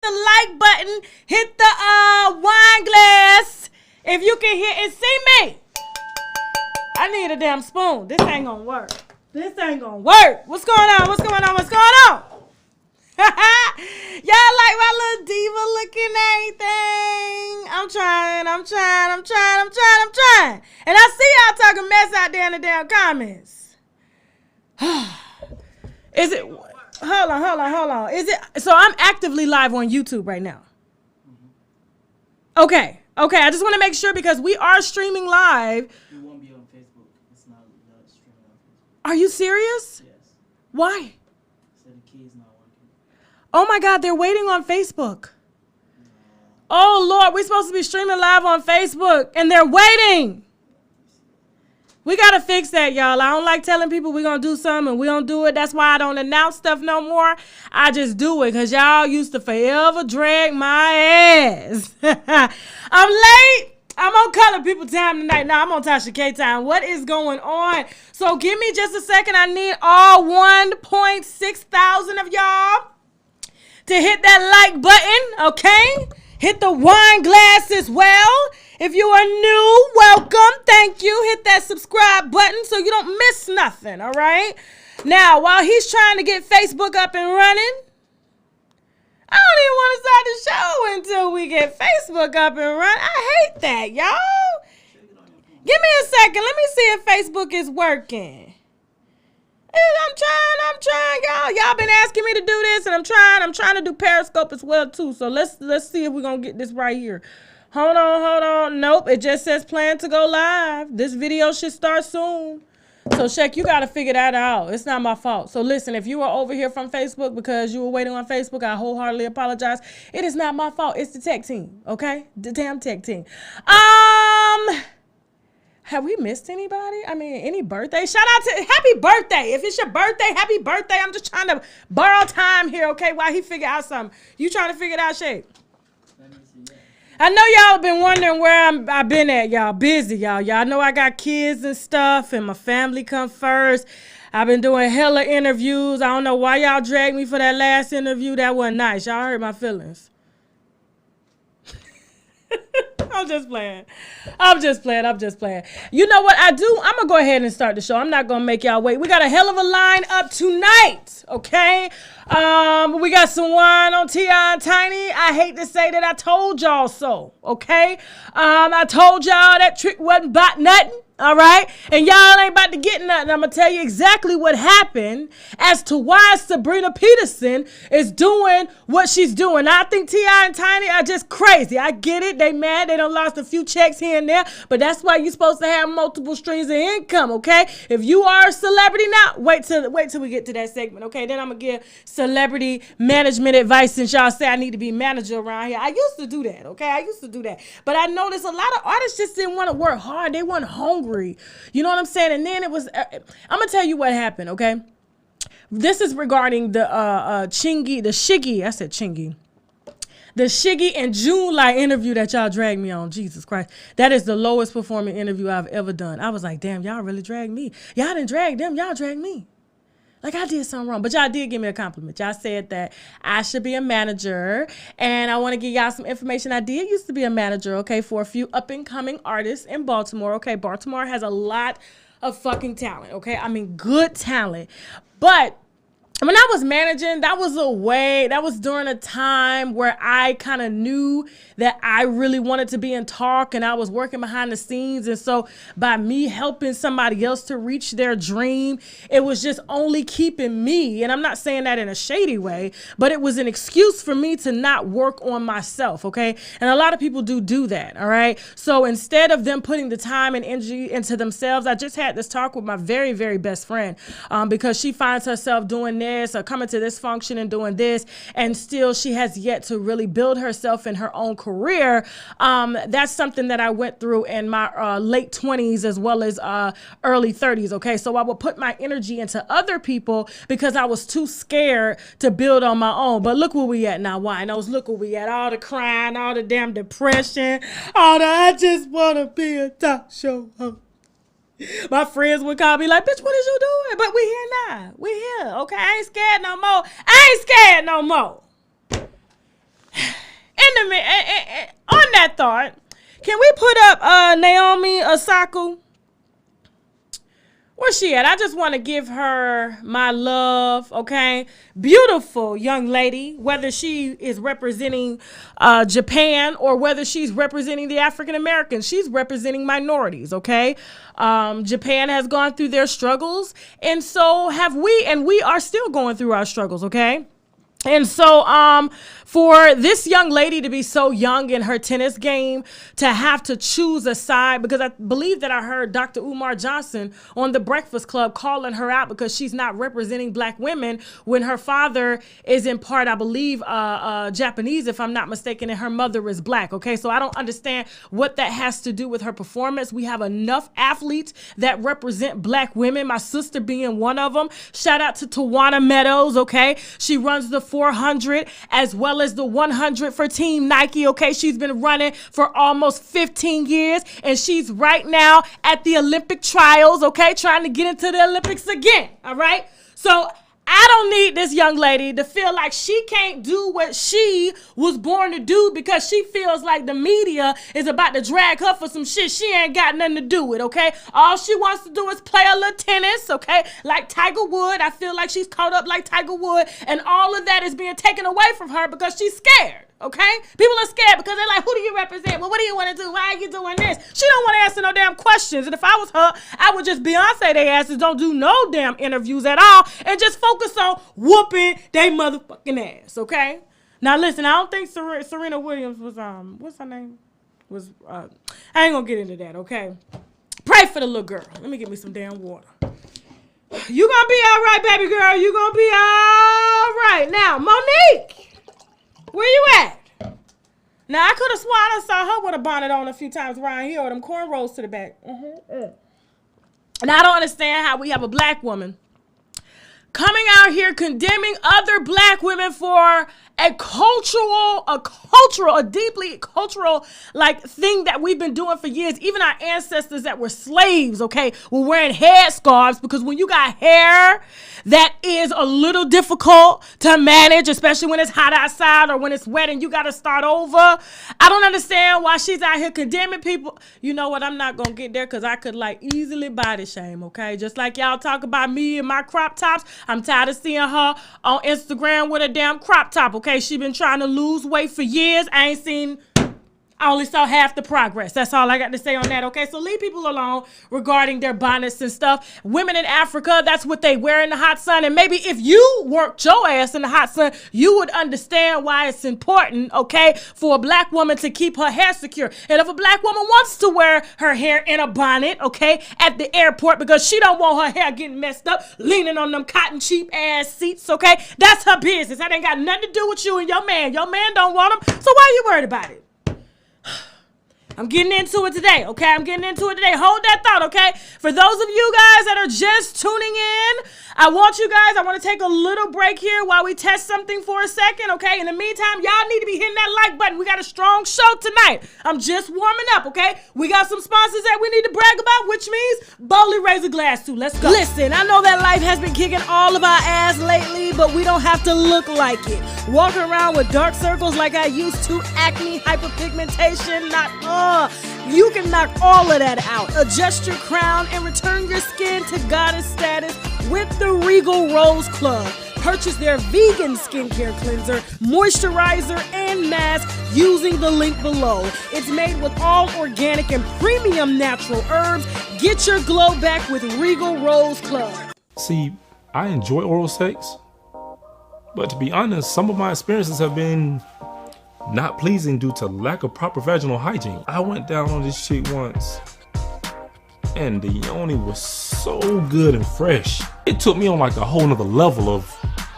the like button, hit the wine glass if you can hear and see me. I need a damn spoon. This ain't gonna work. What's going on? What's going on? Y'all like my little diva looking everything? I'm trying. And I see y'all talking mess out there in the damn comments. Is it? Hold on. Is it? So I'm actively live on YouTube right now. Okay. I just want to make sure because we are streaming live. You won't be on Facebook. It's not streaming on Facebook. Are you serious? Yes. Why? So the key is not working. Oh my God, they're waiting on Facebook. Oh Lord, we're supposed to be streaming live on Facebook and they're waiting. We got to fix that, y'all. I don't like telling people we're going to do something and we don't do it. That's why I don't announce stuff no more. I just do it because y'all used to forever drag my ass. I'm late. I'm on Color People time tonight. No, I'm on Tasha K time. What is going on? So give me just a second. I need all 1.6 thousand of y'all to hit that like button, okay? Hit the wine glass as well. If you are new, welcome. Thank you. Hit that subscribe button so you don't miss nothing, all right? Now, while he's trying to get Facebook up and running, I don't even want to start the show until we get Facebook up and running. I hate that, y'all. Give me a second. Let me see if Facebook is working. I'm trying, y'all. Y'all been asking me to do this, and I'm trying to do Periscope as well, too. So let's see if we're going to get this right here. Hold on. Nope, it just says plan to go live. This video should start soon. So, Shaq, you got to figure that out. It's not my fault. So, listen, if you are over here from Facebook because you were waiting on Facebook, I wholeheartedly apologize. It is not my fault. It's the tech team, okay? The damn tech team. Have we missed anybody? I mean, any birthday? Shout out to happy birthday. If it's your birthday, happy birthday. I'm just trying to borrow time here, okay, while he figure out something. You trying to figure it out, Shaq? I know y'all been wondering where I've been at, y'all. Busy, y'all. Y'all know I got kids and stuff, and my family come first. I've been doing hella interviews. I don't know why y'all dragged me for that last interview. That wasn't nice. Y'all hurt my feelings. I'm just playing. You know what I do? I'm going to go ahead and start the show. I'm not going to make y'all wait. We got a hell of a line up tonight, okay? We got some wine on T.I. and Tiny. I hate to say that I told y'all so, okay? I told y'all that trick wasn't about nothing. All right. And y'all ain't about to get nothing. I'm going to tell you exactly what happened as to why Sabrina Peterson is doing what she's doing. I think T.I. and Tiny are just crazy. I get it. They mad. They done lost a few checks here and there. But that's why you're supposed to have multiple streams of income. OK, if you are a celebrity now, wait till we get to that segment. OK, then I'm going to give celebrity management advice since y'all say I need to be manager around here. I used to do that. OK, But I noticed a lot of artists just didn't want to work hard. They weren't hungry. You know what I'm saying? And then it was, I'm going to tell you what happened, okay? This is regarding the Shiggy and June Light interview that y'all dragged me on. Jesus Christ. That is the lowest performing interview I've ever done. I was like, damn, y'all really dragged me. Y'all didn't drag them. Y'all dragged me. Like I did something wrong, but y'all did give me a compliment. Y'all said that I should be a manager, and I want to give y'all some information. I did used to be a manager, okay, for a few up-and-coming artists in Baltimore. Okay, Baltimore has a lot of fucking talent, okay? I mean, good talent. But when I was managing, that was during a time where I kind of knew that I really wanted to be in talk and I was working behind the scenes. And so by me helping somebody else to reach their dream, it was just only keeping me. And I'm not saying that in a shady way, but it was an excuse for me to not work on myself. Okay. And a lot of people do that. All right. So instead of them putting the time and energy into themselves, I just had this talk with my very, very best friend because she finds herself doing this or coming to this function and doing this. And still she has yet to really build herself in her own career. That's something that I went through in my late 20s as well as early 30s. Okay, so I would put my energy into other people because I was too scared to build on my own. But look where we at now, winos. Look where we at. All the crying, all the damn depression, all the I just want to be a talk show host. My friends would call me like, bitch, what is you doing? But we here now. We here. Okay, I ain't scared no more. On that thought, can we put up Naomi Osaka? Where's she at? I just want to give her my love, okay? Beautiful young lady, whether she is representing Japan or whether she's representing the African Americans. She's representing minorities, okay? Japan has gone through their struggles, and so have we, and we are still going through our struggles, okay? And so for this young lady to be so young in her tennis game, to have to choose a side, because I believe that I heard Dr. Umar Johnson on The Breakfast Club calling her out because she's not representing black women when her father is in part, I believe, Japanese, if I'm not mistaken, and her mother is black, okay? So I don't understand what that has to do with her performance. We have enough athletes that represent black women, my sister being one of them. Shout out to Tawana Meadows, okay? She runs the 400 as well as the 100 for Team Nike, okay? She's been running for almost 15 years, and she's right now at the Olympic trials, okay? Trying to get into the Olympics again, all right? So I don't need this young lady to feel like she can't do what she was born to do because she feels like the media is about to drag her for some shit she ain't got nothing to do with, okay? All she wants to do is play a little tennis, okay? Like Tiger Wood. I feel like she's caught up like Tiger Wood, and all of that is being taken away from her because she's scared. Okay? People are scared because they're like, who do you represent? Well, what do you want to do? Why are you doing this? She don't want to answer no damn questions. And if I was her, I would just Beyonce their asses, don't do no damn interviews at all, and just focus on whooping they motherfucking ass, okay? Now listen, I don't think Serena Williams was, what's her name? I ain't gonna get into that, okay? Pray for the little girl. Let me get me some damn water. You gonna be all right, baby girl. You gonna be all right. Now, Monique. Where you at? Now, I could have sworn I saw her with a bonnet on a few times around here, or them cornrows to the back. And I don't understand how we have a black woman coming out here condemning other black women for a deeply cultural like thing that we've been doing for years. Even our ancestors that were slaves, okay, were wearing headscarves, because when you got hair that is a little difficult to manage, especially when it's hot outside or when it's wet and you got to start over. I don't understand why she's out here condemning people. You know what? I'm not going to get there because I could like easily body shame, okay? Just like y'all talk about me and my crop tops. I'm tired of seeing her on Instagram with a damn crop top, okay? She been trying to lose weight for years. I only saw half the progress. That's all I got to say on that, okay? So leave people alone regarding their bonnets and stuff. Women in Africa, that's what they wear in the hot sun. And maybe if you worked your ass in the hot sun, you would understand why it's important, okay, for a black woman to keep her hair secure. And if a black woman wants to wear her hair in a bonnet, okay, at the airport because she don't want her hair getting messed up, leaning on them cotton cheap ass seats, okay, that's her business. That ain't got nothing to do with you and your man. Your man don't want them, so why are you worried about it? I'm getting into it today, okay? I'm getting into it today. Hold that thought, okay? For those of you guys that are just tuning in, I want to take a little break here while we test something for a second, okay? In the meantime, y'all need to be hitting that like button. We got a strong show tonight. I'm just warming up, okay? We got some sponsors that we need to brag about, which means boldly raise a glass to. Let's go. Listen, I know that life has been kicking all of our ass lately, but we don't have to look like it. Walking around with dark circles like I used to, acne, hyperpigmentation, you can knock all of that out. Adjust your crown and return your skin to goddess status with the Regal Rose Club. Purchase their vegan skincare cleanser, moisturizer, and mask using the link below. It's made with all organic and premium natural herbs. Get your glow back with Regal Rose Club. See, I enjoy oral sex, but to be honest, some of my experiences have been not pleasing due to lack of proper vaginal hygiene. I went down on this chick once, and the yoni was so good and fresh. It took me on like a whole nother level of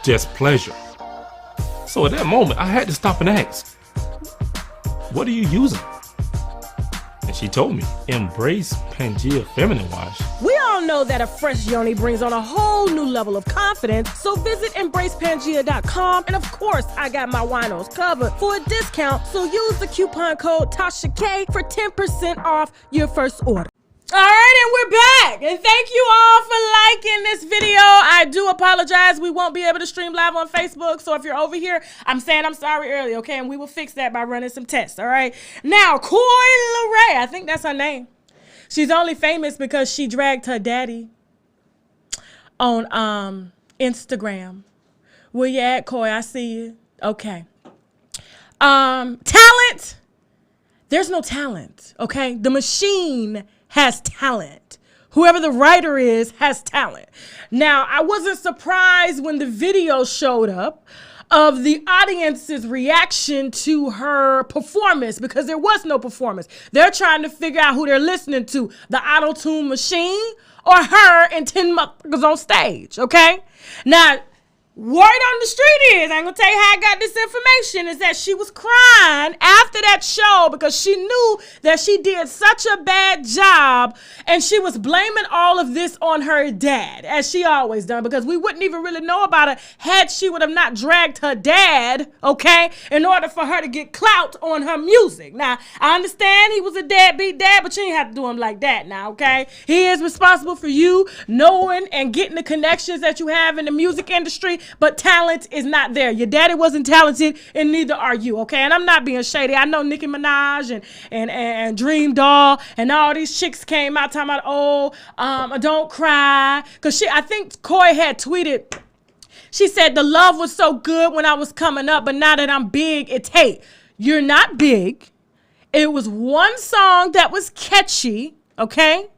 just pleasure. So at that moment, I had to stop and ask, what are you using? And she told me, Embrace Pangea Feminine Wash. We all know that a fresh yoni brings on a whole new level of confidence, so visit EmbracePangea.com, and of course, I got my winos covered for a discount, so use the coupon code TASHAK for 10% off your first order. All right, and we're back. And thank you all for liking this video. I do apologize. We won't be able to stream live on Facebook. So if you're over here, I'm saying I'm sorry early, okay? And we will fix that by running some tests, all right? Now, Coi Leray, I think that's her name. She's only famous because she dragged her daddy on Instagram. Where you at, Coi? I see you. Okay. Talent. There's no talent, okay? The machine has talent. Whoever the writer is has talent. Now, I wasn't surprised when the video showed up of the audience's reaction to her performance because there was no performance. They're trying to figure out who they're listening to, the auto-tune machine or her and 10 motherfuckers on stage, okay? Now, word on the street is, I ain't gonna tell you how I got this information, is that she was crying after that show because she knew that she did such a bad job and she was blaming all of this on her dad, as she always done, because we wouldn't even really know about her had she would have not dragged her dad, okay, in order for her to get clout on her music. Now, I understand he was a deadbeat dad, but you ain't have to do him like that now, okay? He is responsible for you knowing and getting the connections that you have in the music industry, but talent is not there. Your daddy wasn't talented, and neither are you, okay? And I'm not being shady. I know Nicki Minaj and Dream Doll and all these chicks came out talking about, don't cry. Because I think Coi had tweeted, she said, the love was so good when I was coming up, but now that I'm big, it's hate. You're not big. It was one song that was catchy, okay?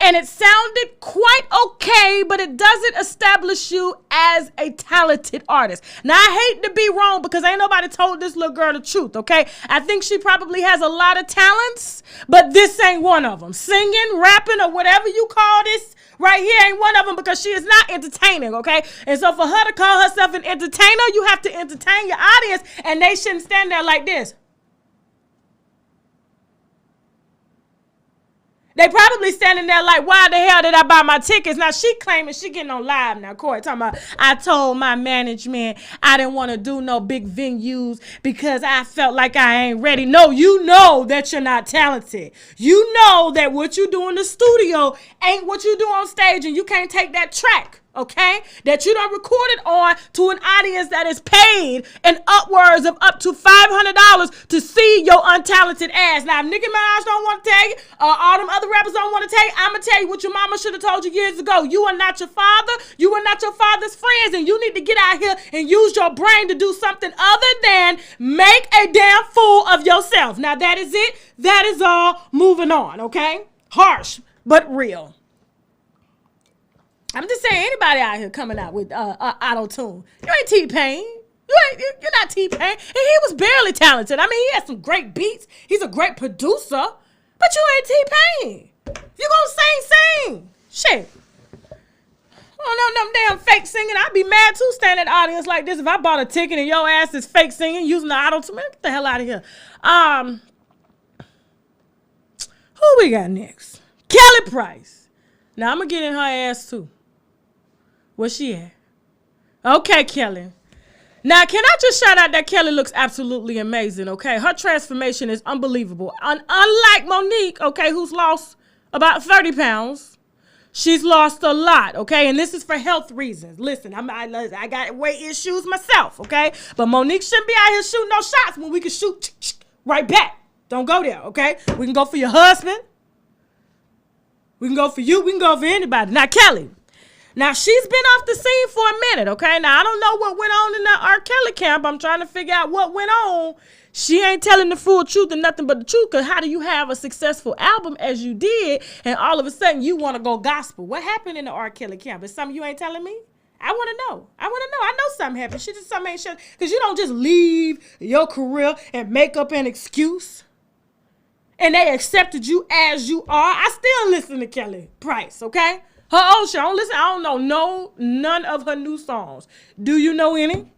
And it sounded quite okay, but it doesn't establish you as a talented artist. Now, I hate to be wrong because ain't nobody told this little girl the truth, okay? I think she probably has a lot of talents, but this ain't one of them. Singing, rapping, or whatever you call this right here ain't one of them because she is not entertaining, okay? And so for her to call herself an entertainer, you have to entertain your audience, and they shouldn't stand there like this. They probably standing there like, why the hell did I buy my tickets? Now, she claiming she getting on live now. Coi talking about, I told my management I didn't want to do no big venues because I felt like I ain't ready. No, you know that you're not talented. You know that what you do in the studio ain't what you do on stage, and you can't take that track, okay, that you done recorded on to an audience that is paid in upwards of up to $500 to see your untalented ass. Now, if Nicki Minaj don't want to tell you, all them other rappers don't want to tell you, I'm going to tell you what your mama should have told you years ago. You are not your father. You are not your father's friends, and you need to get out here and use your brain to do something other than make a damn fool of yourself. Now, that is it. That is all. Moving on, okay? Harsh, but real. I'm just saying, anybody out here coming out with auto-tune, you ain't T-Pain. You're not T-Pain. And he was barely talented. I mean, he had some great beats. He's a great producer, but you ain't T-Pain. You gonna sing. Shit. Oh, no, them damn fake singing. I'd be mad too standing in the audience like this if I bought a ticket and your ass is fake singing using the auto-tune. Man, get the hell out of here. Who we got next? Kelly Price. Now, I'm going to get in her ass too. Where's she at? Okay, Kelly. Now, can I just shout out that Kelly looks absolutely amazing, okay? Her transformation is unbelievable. Unlike Monique, okay, who's lost about 30 pounds, she's lost a lot, okay? And this is for health reasons. Listen, I got weight issues myself, okay? But Monique shouldn't be out here shooting no shots when we can shoot right back. Don't go there, okay? We can go for your husband. We can go for you. We can go for anybody. Now, Kelly. Now, she's been off the scene for a minute, okay? Now, I don't know what went on in that R. Kelly camp. I'm trying to figure out what went on. She ain't telling the full truth and nothing but the truth, because how do you have a successful album as you did, and all of a sudden you want to go gospel? What happened in the R. Kelly camp? Is something you ain't telling me? I want to know. I know something happened. She just something ain't sure. Because you don't just leave your career and make up an excuse. And they accepted you as you are. I still listen to Kelly Price, okay? Her old show. I don't know none of her new songs. Do you know any?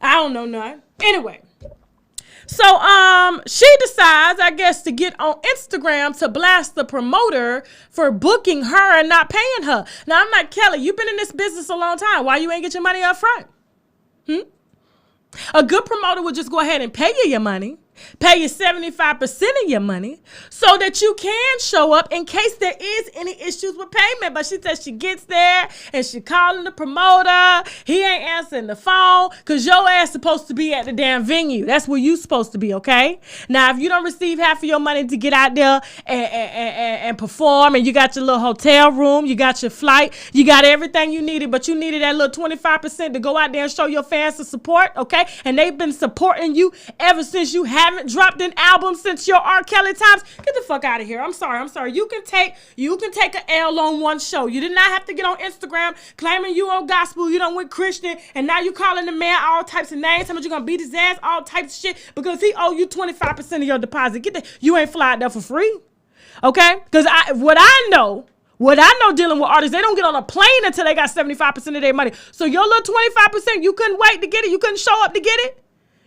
I don't know none. Anyway. So she decides, I guess, to get on Instagram to blast the promoter for booking her and not paying her. Now, I'm like, Kelly, you've been in this business a long time. Why you ain't get your money up front? A good promoter would just go ahead and pay you your money. pay you 75% of your money so that you can show up in case there is any issues with payment. But she says she gets there and she calling the promoter. He ain't answering the phone because your ass supposed to be at the damn venue. That's where you supposed to be, okay? Now, if you don't receive half of your money to get out there and perform, and you got your little hotel room, you got your flight, you got everything you needed, but you needed that little 25% to go out there and show your fans the support, okay? And they've been supporting you ever since you haven't dropped an album since your R. Kelly times. Get the fuck out of here. I'm sorry. You can take an L on one show. You did not have to get on Instagram claiming you on gospel, you done went Christian, and now you calling the man all types of names, how much you gonna beat his ass, all types of shit, because he owe you 25% of your deposit. Get that. You ain't fly out there for free, okay? Because what I know dealing with artists, they don't get on a plane until they got 75% of their money. So your little 25%, you couldn't wait to get it. You couldn't show up to get it.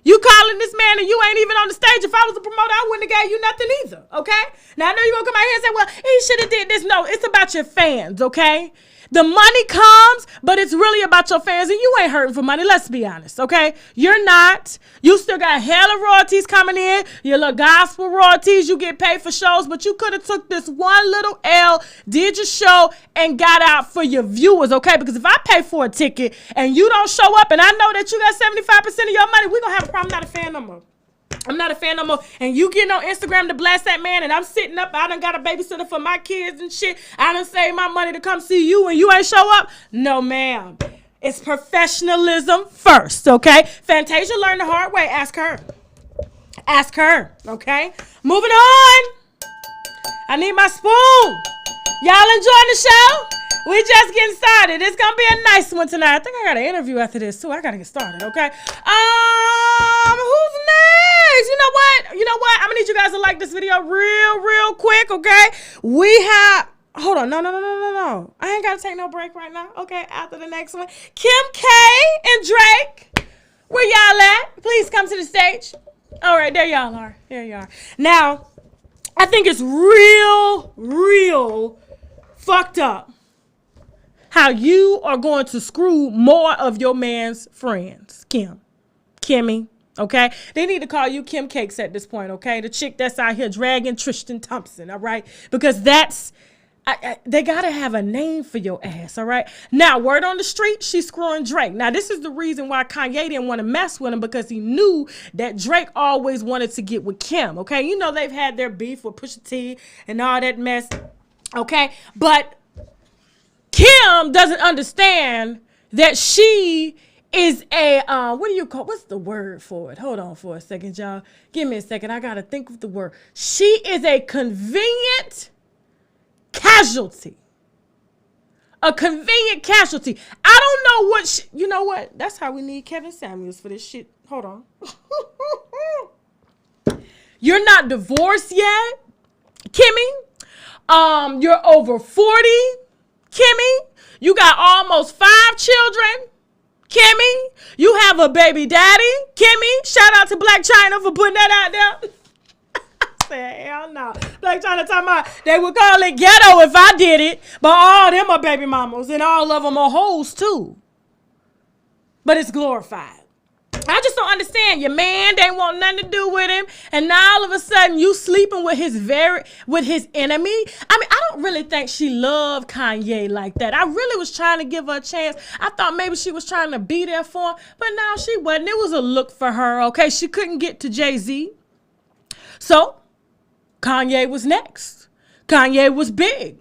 You calling this man and you ain't even on the stage. If I was a promoter, I wouldn't have gave you nothing either, okay? Now, I know you're going to come out here and say, well, he should have did this. No, it's about your fans, okay? The money comes, but it's really about your fans, and you ain't hurting for money. Let's be honest, okay? You're not. You still got hella royalties coming in. Your little gospel royalties. You get paid for shows, but you could have took this one little L, did your show, and got out for your viewers, okay? Because if I pay for a ticket and you don't show up, and I know that you got 75% of your money, we're going to have a problem. I'm not a fan no more. I'm not a fan no more. And you getting on Instagram to blast that man, and I'm sitting up, I done got a babysitter for my kids and shit. I done saved my money to come see you and you ain't show up. No, ma'am. It's professionalism first, okay? Fantasia learned the hard way. Ask her. Ask her, okay? Moving on. I need my spoon. Y'all enjoying the show? We just getting started. It's going to be a nice one tonight. I think I got an interview after this, too. I got to get started, okay? Who's next? You know what? I'm going to need you guys to like this video real quick, okay? We have... Hold on. No. I ain't got to take no break right now, okay? After the next one. Kim K and Drake. Where y'all at? Please come to the stage. All right, there y'all are. There you are. Now, I think it's real fucked up how you are going to screw more of your man's friends. Kimmy, okay? They need to call you Kim Cakes at this point, okay? The chick that's out here dragging Tristan Thompson, all right? Because that's, they got to have a name for your ass, all right? Now, word on the street, she's screwing Drake. Now, this is the reason why Kanye didn't want to mess with him, because he knew that Drake always wanted to get with Kim, okay? You know they've had their beef with Pusha T and all that mess, okay? But Kim doesn't understand that she is a, what's the word for it? Hold on for a second, y'all. Give me a second. I got to think of the word. She is a convenient casualty. A convenient casualty. I don't know what, you know what? That's how we need Kevin Samuels for this shit. Hold on. You're not divorced yet, Kimmy. You're over 40. Kimmy, you got almost 5 children. Kimmy, you have a baby daddy. Kimmy, shout out to Black China for putting that out there. I said, hell no. Black China talking about, they would call it ghetto if I did it, but all them are baby mamas, and all of them are hoes too. But it's glorified. I just don't understand. Your man, they want nothing to do with him, and now all of a sudden you sleeping with his enemy. I mean, I don't really think she loved Kanye like that. I really was trying to give her a chance. I thought maybe she was trying to be there for him, but no, she wasn't. It was a look for her, okay? She couldn't get to Jay-Z. So Kanye was next. Kanye was big.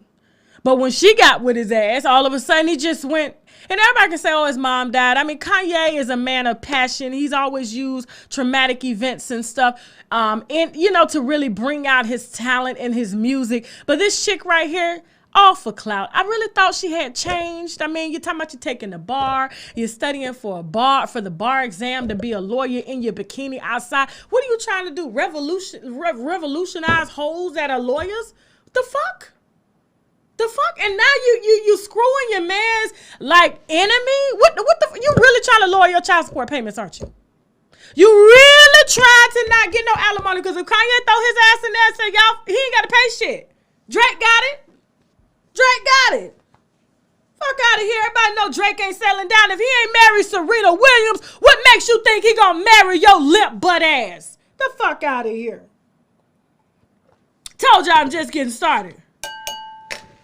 But when she got with his ass, all of a sudden he just went. And everybody can say, oh, his mom died. I mean, Kanye is a man of passion. He's always used traumatic events and stuff, to really bring out his talent and his music. But this chick right here, all for clout. I really thought she had changed. I mean, you're talking about you taking the bar. You're studying for the bar exam to be a lawyer in your bikini outside. What are you trying to do? Revolutionize hoes that are lawyers? What the fuck? The fuck? And now you screwing your man's like enemy? What the you really trying to lower your child support payments, aren't you? You really trying to not get no alimony, because if Kanye throw his ass in there and say, y'all, he ain't got to pay shit. Drake got it. Fuck out of here. Everybody know Drake ain't settling down. If he ain't married Serena Williams, what makes you think he gonna marry your limp butt ass? The The fuck out of here. Told y'all I'm just getting started.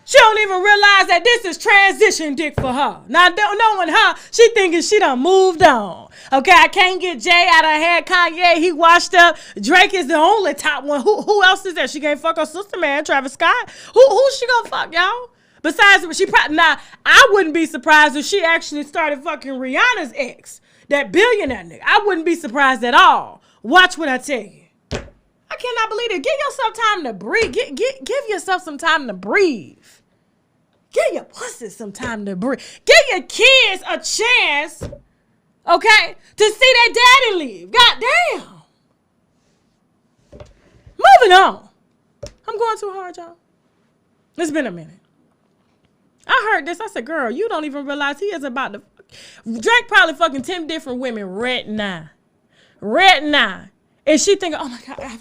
She don't even realize that this is transition dick for her. Now, knowing her, she thinking she done moved on. Okay, I can't get Jay out of her head. Kanye, he washed up. Drake is the only top one. Who else is there? She can't fuck her sister, man, Travis Scott. Who she gonna fuck, y'all? Besides, she probably, now, I wouldn't be surprised if she actually started fucking Rihanna's ex, that billionaire nigga. I wouldn't be surprised at all. Watch what I tell you. I cannot believe it. Give yourself time to breathe. Give yourself some time to breathe. Give your pussy some time to breathe. Give your kids a chance, okay, to see their daddy leave. Goddamn. Moving on. I'm going too hard, y'all. It's been a minute. I heard this. I said, girl, you don't even realize he is about to. Drake probably fucking 10 different women right now. Right now. And she thinking, oh my God,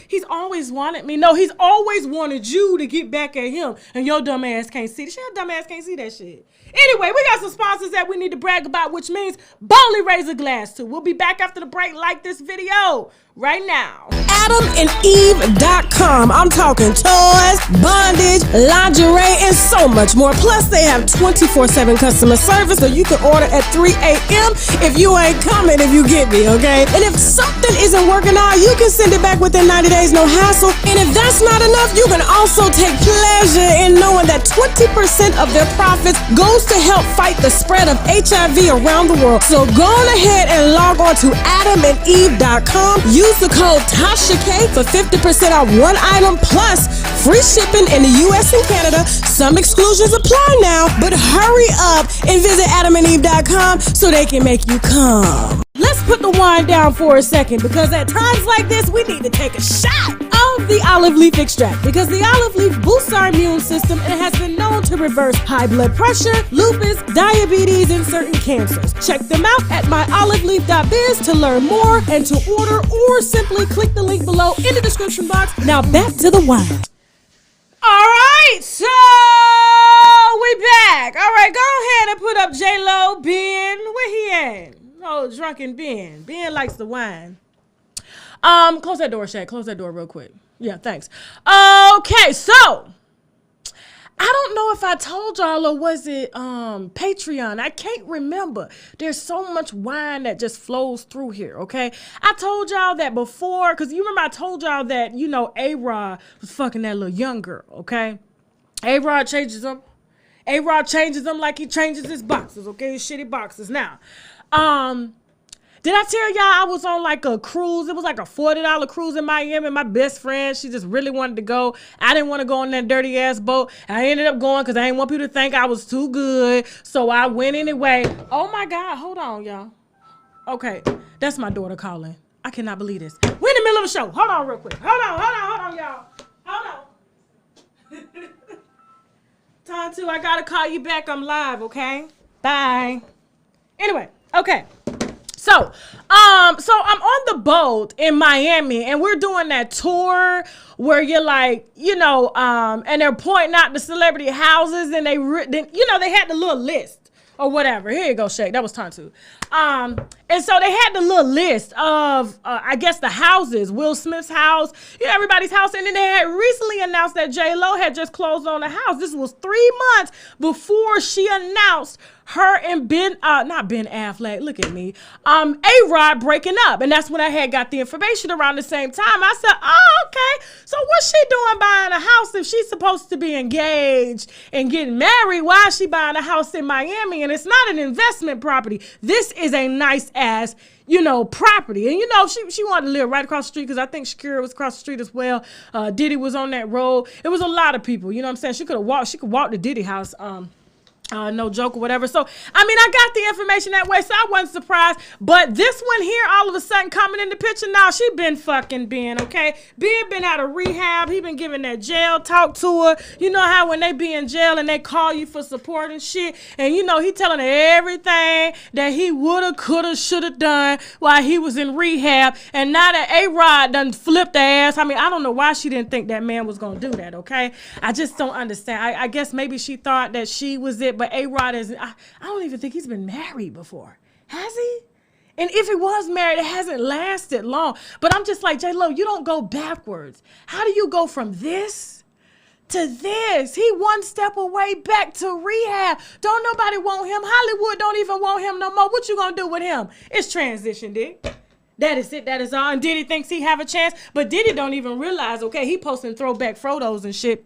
he's always wanted me. No, he's always wanted you to get back at him. And your dumb ass can't see that shit. Your dumb ass can't see that shit. Anyway, we got some sponsors that we need to brag about, which means boldly raise a glass to. We'll be back after the break. Like this video right now. AdamandEve.com. I'm talking toys, bondage, lingerie, and so much more. Plus, they have 24/7 customer service, so you can order at 3 a.m. if you ain't coming, if you get me, okay? And if something isn't working out, you can send it back within 90 days, no hassle. And if that's not enough, you can also take pleasure in knowing that 20% of their profits goes to help fight the spread of HIV around the world. So go on ahead and log on to AdamandEve.com. Use the code TASHAK for 50% off one item plus free shipping in the US and Canada. Some exclusions apply now, but hurry up and visit AdamandEve.com so they can make you come. Let's put the wine down for a second, because at times like this, we need to take a shot of the olive leaf extract, because the olive leaf boosts our immune system and has been known to reverse high blood pressure, lupus, diabetes, and certain cancers. Check them out at myoliveleaf.biz to learn more and to order, or simply click the link below in the description box. Now back to the wine. All right, so we back. All right, go ahead and put up J-Lo, Ben. Where he at? Oh, drunken Ben. Ben likes the wine. Close that door, Shaq. Close that door real quick. Yeah, thanks. Okay, so I don't know if I told y'all, or was it Patreon? I can't remember. There's so much wine that just flows through here, okay? I told y'all that before, because you remember I told y'all that, you know, A-Rod was fucking that little young girl, okay? A-Rod changes them. A-Rod changes them like he changes his boxes, okay? His shitty boxes. Now, did I tell y'all I was on like a cruise? It was like a $40 cruise in Miami. My best friend, she just really wanted to go. I didn't want to go on that dirty ass boat. I ended up going because I didn't want people to think I was too good. So I went anyway. Oh my God, hold on, y'all. Okay, that's my daughter calling. I cannot believe this. We're in the middle of the show. Hold on real quick. Hold on, y'all. Hold on. Time to, I gotta call you back. I'm live, okay? Bye. Anyway, okay. So I'm on the boat in Miami, and we're doing that tour where you're like, you know, and they're pointing out the celebrity houses, and they had the little list or whatever. Here you go, Shaq. That was time to. And so they had the little list of, I guess, the houses, Will Smith's house, you know, everybody's house. And then they had recently announced that J-Lo had just closed on a house. This was 3 months before she announced her and not Ben Affleck, look at me, A-Rod breaking up. And that's when I had got the information around the same time. I said, oh, okay. So what's she doing buying a house if she's supposed to be engaged and getting married? Why is she buying a house in Miami? And it's not an investment property. This is a nice ass, you know, property. And you know, she wanted to live right across the street, because I think Shakira was across the street as well. Diddy was on that road. It was a lot of people, you know what I'm saying? She could walk the Diddy house, no joke or whatever. So, I mean, I got the information that way, so I wasn't surprised. But this one here, all of a sudden coming in the picture, now she been fucking Ben, okay? Ben been out of rehab. He been giving that jail talk to her. You know how when they be in jail and they call you for support and shit, and you know, he telling her everything that he woulda, coulda, shoulda done while he was in rehab. And now that A-Rod done flipped the ass, I mean, I don't know why she didn't think that man was gonna do that, okay? I just don't understand. I guess maybe she thought that she was it, but A-Rod is, I don't even think he's been married before. Has he? And if he was married, it hasn't lasted long. But I'm just like, J-Lo, you don't go backwards. How do you go from this to this? He one step away back to rehab. Don't nobody want him. Hollywood don't even want him no more. What you gonna do with him? It's transition, Dick. That is it. That is all. And Diddy thinks he have a chance. But Diddy don't even realize, okay, he posting throwback photos and shit.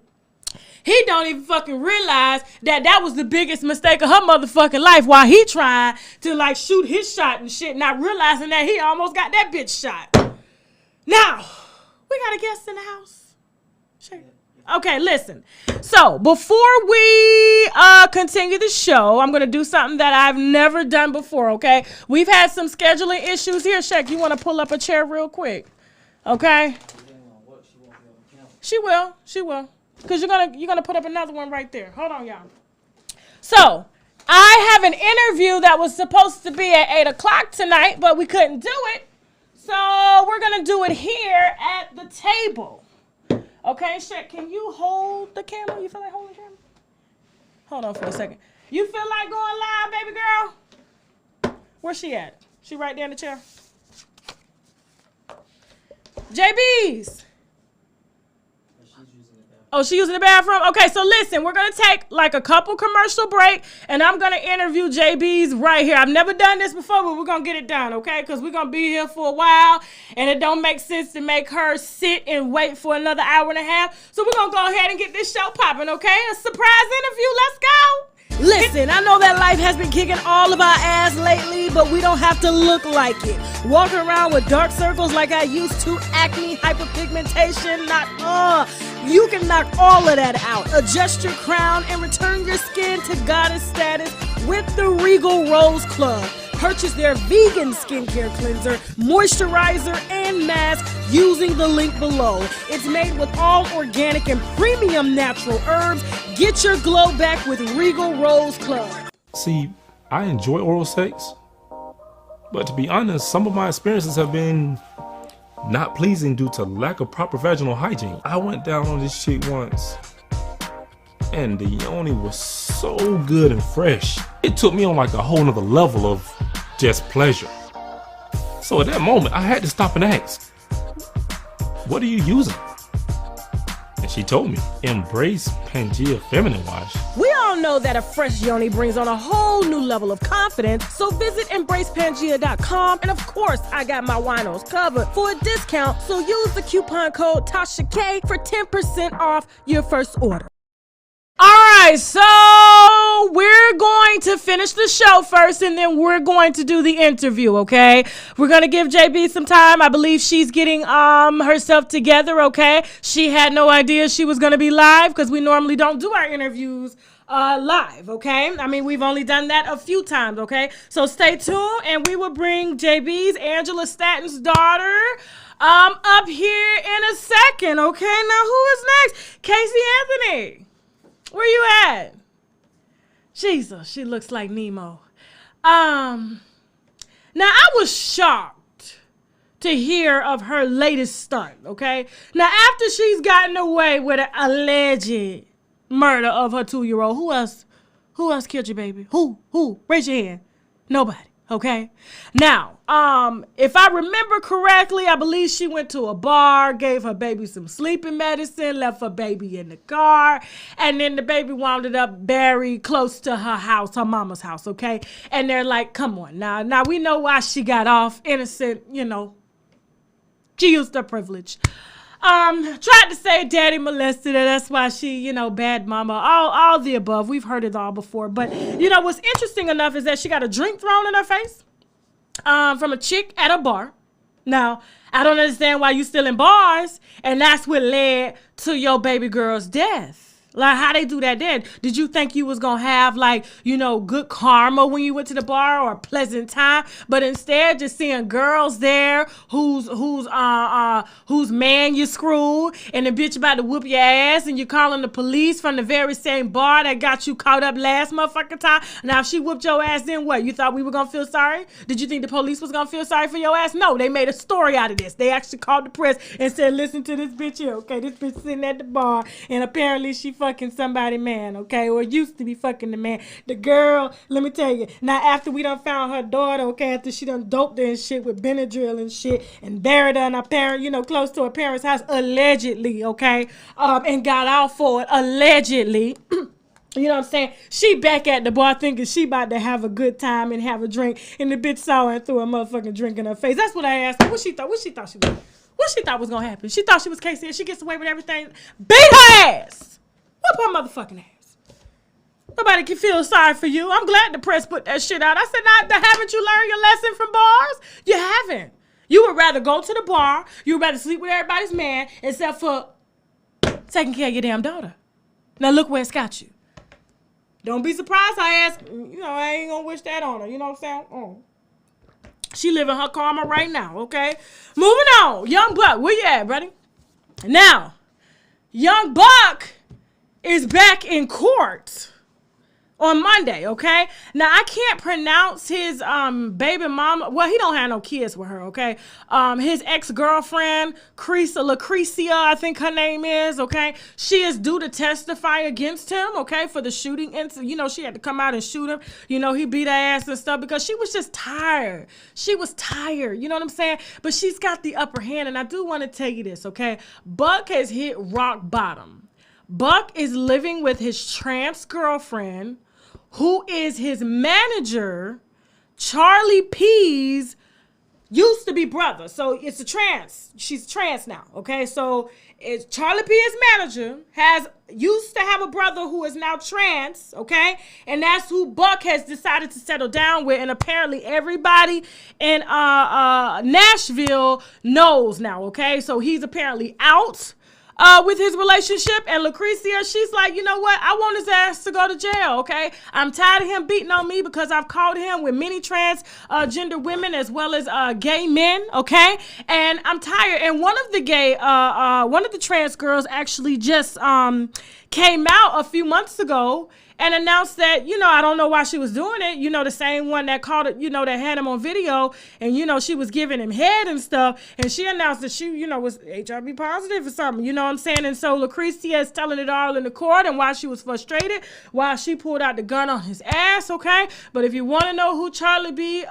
He don't even fucking realize that was the biggest mistake of her motherfucking life while he trying to like shoot his shot and shit, not realizing that he almost got that bitch shot. Now, we got a guest in the house. Sure. Okay, listen. So before we continue the show, I'm going to do something that I've never done before, okay? We've had some scheduling issues here. Shaq, you want to pull up a chair real quick? Okay? She will. Because you're gonna put up another one right there. Hold on, y'all. So, I have an interview that was supposed to be at 8 o'clock tonight, but we couldn't do it. So, we're going to do it here at the table. Okay, Shaq, can you hold the camera? You feel like holding the camera? Hold on for a second. You feel like going live, baby girl? Where's she at? She right there in the chair? JB's. Oh, she using the bathroom? Okay, so listen, we're going to take like a couple commercial break, and I'm going to interview JB's right here. I've never done this before, but we're going to get it done, okay? Because we're going to be here for a while, and it don't make sense to make her sit and wait for another hour and a half. So we're going to go ahead and get this show popping, okay? A surprise interview. Let's go. Listen, I know that life has been kicking all of our ass lately, but we don't have to look like it. Walking around with dark circles like I used to, acne, hyperpigmentation, you can knock all of that out. Adjust your crown and return your skin to goddess status with the Regal Rose Club. Purchase their vegan skincare cleanser, moisturizer, and mask using the link below. It's made with all organic and premium natural herbs. Get your glow back with Regal Rose Club. See, I enjoy oral sex, but to be honest, some of my experiences have been not pleasing due to lack of proper vaginal hygiene. I went down on this chick once, and the yoni was so good and fresh. It took me on like a whole nother level of just pleasure. So at that moment, I had to stop and ask, what are you using? And she told me, embrace Pangea Feminine Wash. We all know that a fresh yoni brings on a whole new level of confidence, so visit embracepangea.com, and of course, I got my winos covered for a discount, so use the coupon code TASHAK for 10% off your first order. All right, so we're going to finish the show first, and then we're going to do the interview, okay? We're going to give JB some time. I believe she's getting herself together, okay? She had no idea she was going to be live because we normally don't do our interviews live, okay? I mean, we've only done that a few times, okay? So stay tuned, and we will bring JB's, Angela Statton's daughter, up here in a second, okay? Now, who is next? Casey Anthony. Where you at? Jesus, she looks like Nemo. Now I was shocked to hear of her latest stunt, okay? Now after she's gotten away with an alleged murder of her 2-year-old, who else killed your baby? Who? Raise your hand. Nobody. Okay. Now, if I remember correctly, I believe she went to a bar, gave her baby some sleeping medicine, left her baby in the car, and then the baby wound up buried close to her house, her mama's house. Okay. And they're like, come on now. Now we know why she got off innocent, you know, she used her privilege. Tried to say daddy molested her. That's why she, you know, bad mama, all the above. We've heard it all before. But, you know, what's interesting enough is that she got a drink thrown in her face from a chick at a bar. Now, I don't understand why you still in bars, and that's what led to your baby girl's death. Like, how they do that then? Did you think you was gonna have, like, you know, good karma when you went to the bar or a pleasant time? But instead, just seeing girls there whose man you screwed, and the bitch about to whoop your ass, and you calling the police from the very same bar that got you caught up last motherfucking time. Now, if she whooped your ass, then what? You thought we were gonna feel sorry? Did you think the police was gonna feel sorry for your ass? No, they made a story out of this. They actually called the press and said, listen to this bitch here, okay? This bitch sitting at the bar, and apparently she fucking fucking somebody man, okay? Or used to be fucking the man. The girl, let me tell you, now after we done found her daughter, okay, after she done doped her and shit with Benadryl and shit, and buried her in her parent, close to her parents' house, allegedly, okay? And got out for it, allegedly. You know what I'm saying? She back at the bar thinking she about to have a good time and have a drink, and the bitch saw her and threw a motherfucking drink in her face. That's what I asked her. What she thought was gonna happen? She thought she was Casey and she gets away with everything. Beat her ass! Whoop her motherfucking ass. Nobody can feel sorry for you. I'm glad the press put that shit out. I said, haven't you learned your lesson from bars? You haven't. You would rather go to the bar, you would rather sleep with everybody's man, except for taking care of your damn daughter. Now look where it's got you. Don't be surprised I ask, I ain't gonna wish that on her. You know what I'm saying? She living her karma right now, okay? Moving on. Young Buck, where you at, buddy? Now, Young Buck is back in court on Monday, okay? Now, I can't pronounce his baby mama. Well, he don't have no kids with her, okay? His ex-girlfriend, Lucretia, I think her name is, okay? She is due to testify against him, okay, for the shooting incident. She had to come out and shoot him. He beat her ass and stuff because she was just tired. She was tired, you know what I'm saying? But she's got the upper hand, and I do want to tell you this, okay? Buck has hit rock bottom. Buck is living with his trans girlfriend, who is his manager. Charlie P's used to be brother. So it's a trans. She's trans now, okay? So it's Charlie P, his manager, used to have a brother who is now trans, okay? And that's who Buck has decided to settle down with. And apparently everybody in Nashville knows now, okay? So he's apparently out with his relationship, and Lucretia, she's like, you know what? I want his ass to go to jail, okay? I'm tired of him beating on me because I've caught him with many transgender women as well as gay men, okay? And I'm tired. And one of the trans girls actually just came out a few months ago and announced that, I don't know why she was doing it. The same one that called it, that had him on video, and, she was giving him head and stuff. And she announced that she, was HIV positive or something, you know what I'm saying? And so Lucretia is telling it all in the court and why she was frustrated, why she pulled out the gun on his ass, okay? But if you want to know who Charlie B's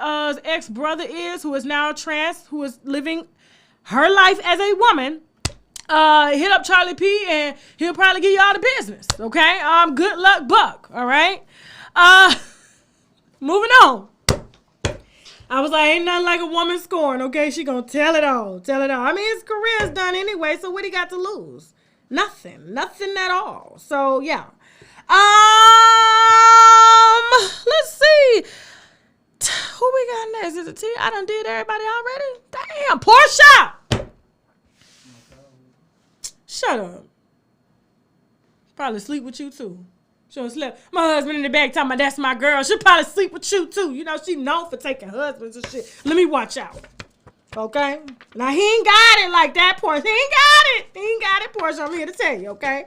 ex-brother is, who is now trans, who is living her life as a woman, hit up Charlie P and he'll probably give y'all the business, okay? Good luck, Buck, all right? Moving on. I was like, ain't nothing like a woman scoring, okay? She gonna tell it all. I mean, his career's done anyway, so what he got to lose? Nothing at all. So, yeah. Let's see. Who we got next? Is it T? I done did everybody already? Damn, Porsha! Shut up. Probably sleep with you too. She'll sleep. My husband in the back talking about that's my girl. She'll probably sleep with you too. She known for taking husbands and shit. Let me watch out. Okay? Now he ain't got it like that, Porsha. He ain't got it, Porsha. I'm here to tell you, okay?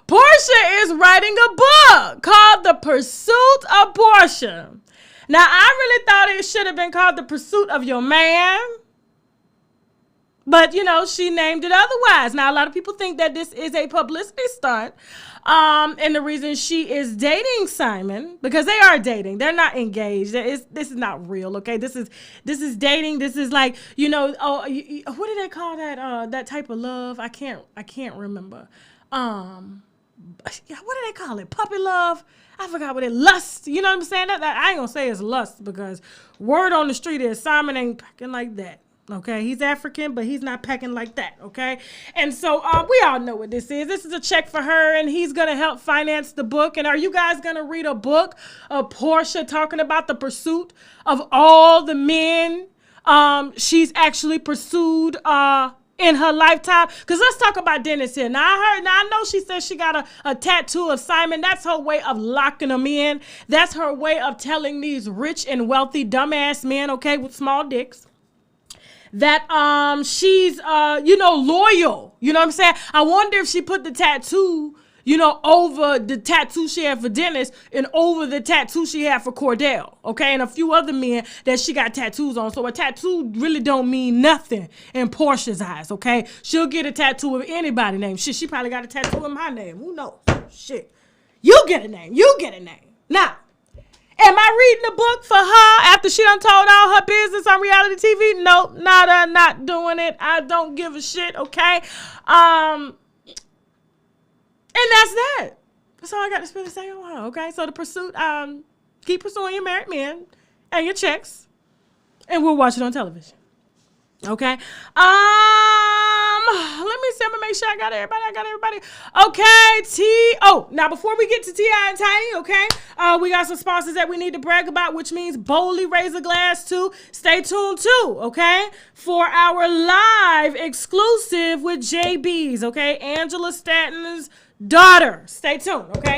Porsha is writing a book called The Pursuit of Porsha. Now, I really thought it should have been called The Pursuit of Your Man. But, she named it otherwise. Now, a lot of people think that this is a publicity stunt. And the reason she is dating Simon, because they are dating. They're not engaged. This is not real, okay? This is dating. This is like, what do they call that type of love? I can't remember. What do they call it? Puppy love? I forgot what it lust. You know what I'm saying? That I ain't gonna say it's lust because word on the street is Simon ain't packing like that. Okay, he's African, but he's not packing like that, okay? And so we all know what this is. This is a check for her, and he's going to help finance the book. And are you guys going to read a book of Porsha talking about the pursuit of all the men she's actually pursued in her lifetime? Because let's talk about Dennis here. Now, I know she says she got a tattoo of Simon. That's her way of locking them in. That's her way of telling these rich and wealthy dumbass men, okay, with small dicks, that she's loyal. You know what I'm saying? I wonder if she put the tattoo, you know, over the tattoo she had for Dennis and over the tattoo she had for Cordell, okay? And a few other men that she got tattoos on. So a tattoo really don't mean nothing in Porsha's eyes, okay? She'll get a tattoo of anybody's name. Shit, she probably got a tattoo of my name. Who knows? Shit. You get a name. You get a name. Now, am I reading a book for her after she done told all her business on reality TV? Nope, not doing it. I don't give a shit, okay? And that's that. That's all I got to spend to say on her, okay? So the pursuit, keep pursuing your married men and your checks, and we'll watch it on television, okay? Let me see. I'm gonna make sure I got everybody. Okay, now before we get to T.I. and Tiny, okay, we got some sponsors that we need to brag about, which means boldly raise a glass to. Stay tuned too, okay, for our live exclusive with JB's, okay, Angela Stanton's daughter. Stay tuned, okay?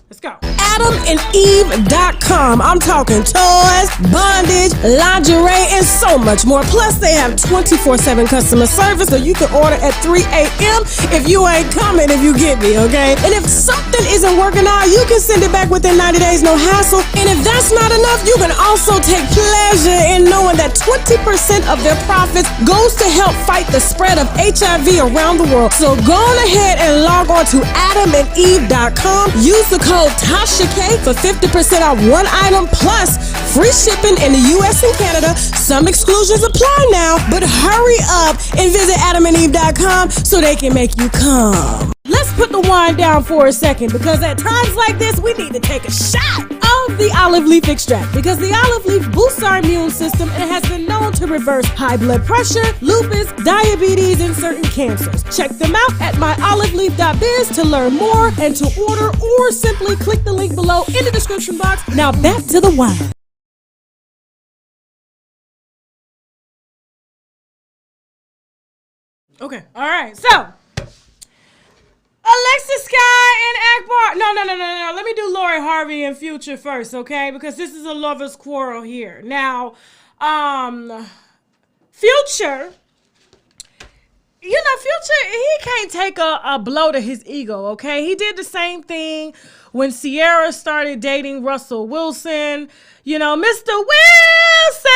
Let's go. AdamandEve.com. I'm talking toys, bondage, lingerie, and so much more. Plus, they have 24/7 customer service, so you can order at 3 a.m. if you ain't coming, if you get me, okay? And if something isn't working out, you can send it back within 90 days, no hassle. And if that's not enough, you can also take pleasure in knowing that 20% of their profits goes to help fight the spread of HIV around the world. So go on ahead and log on to AdamandEve.com. Use the code TASHAK for 50% off one item plus free shipping in the US and Canada. Some exclusions apply now, but hurry up and visit AdamandEve.com so they can make you come. Let's put the wine down for a second, because at times like this, we need to take a shot of the olive leaf extract, because the olive leaf boosts our immune system and has been known to reverse high blood pressure, lupus, diabetes, and certain cancers. Check them out at myoliveleaf.biz to learn more and to order, or simply click the link below in the description box. Now back to the wine. Okay, all right, so Alexis Skyy and Akbar. No. Let me do Lori Harvey and Future first, okay? Because this is a lover's quarrel here. Now, Future, he can't take a blow to his ego, okay? He did the same thing when Ciara started dating Russell Wilson, Mr. Wilson,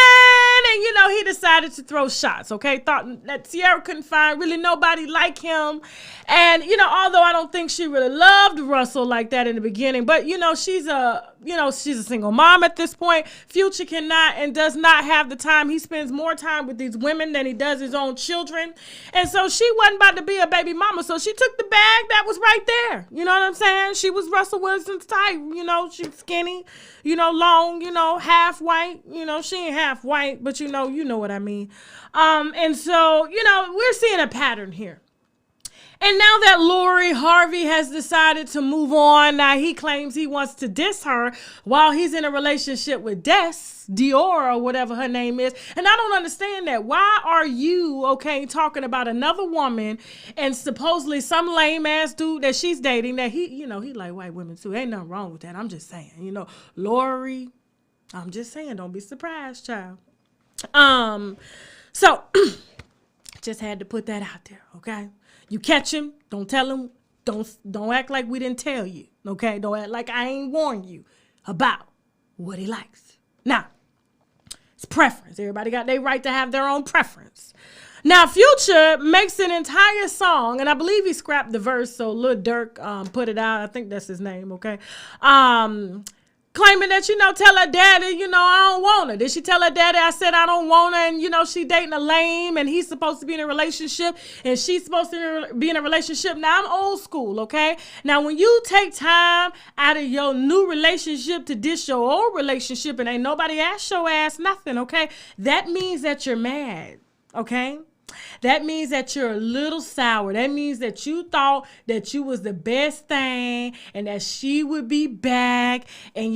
and, he decided to throw shots, okay? Thought that Ciara couldn't find really nobody like him. And, although I don't think she really loved Russell like that in the beginning, but, she's a single mom at this point. Future cannot and does not have the time. He spends more time with these women than he does his own children. And so she wasn't about to be a baby mama. So she took the bag that was right there. You know what I'm saying? She was Russell Wilson's type. She's skinny, long, half white. She ain't half white, but you know what I mean. And so, we're seeing a pattern here. And now that Lori Harvey has decided to move on, now he claims he wants to diss her while he's in a relationship with Dior or whatever her name is. And I don't understand that. Why are you, okay, talking about another woman and supposedly some lame ass dude that she's dating that he like white women too. Ain't nothing wrong with that. I'm just saying, Lori, I'm just saying, don't be surprised, child. So just had to put that out there, okay? You catch him, don't tell him, don't act like we didn't tell you, okay? Don't act like I ain't warned you about what he likes. Now, it's preference. Everybody got their right to have their own preference. Now, Future makes an entire song, and I believe he scrapped the verse, so Lil Durk put it out. I think that's his name, okay? Claiming that, tell her daddy, I don't want her. Did she tell her daddy I said I don't want her, and, she dating a lame, and he's supposed to be in a relationship, and she's supposed to be in a relationship. Now, I'm old school, okay? Now, when you take time out of your new relationship to dish your old relationship and ain't nobody asked your ass nothing, okay? That means that you're mad, okay? That means that you're a little sour. That means that you thought that you was the best thing and that she would be back. And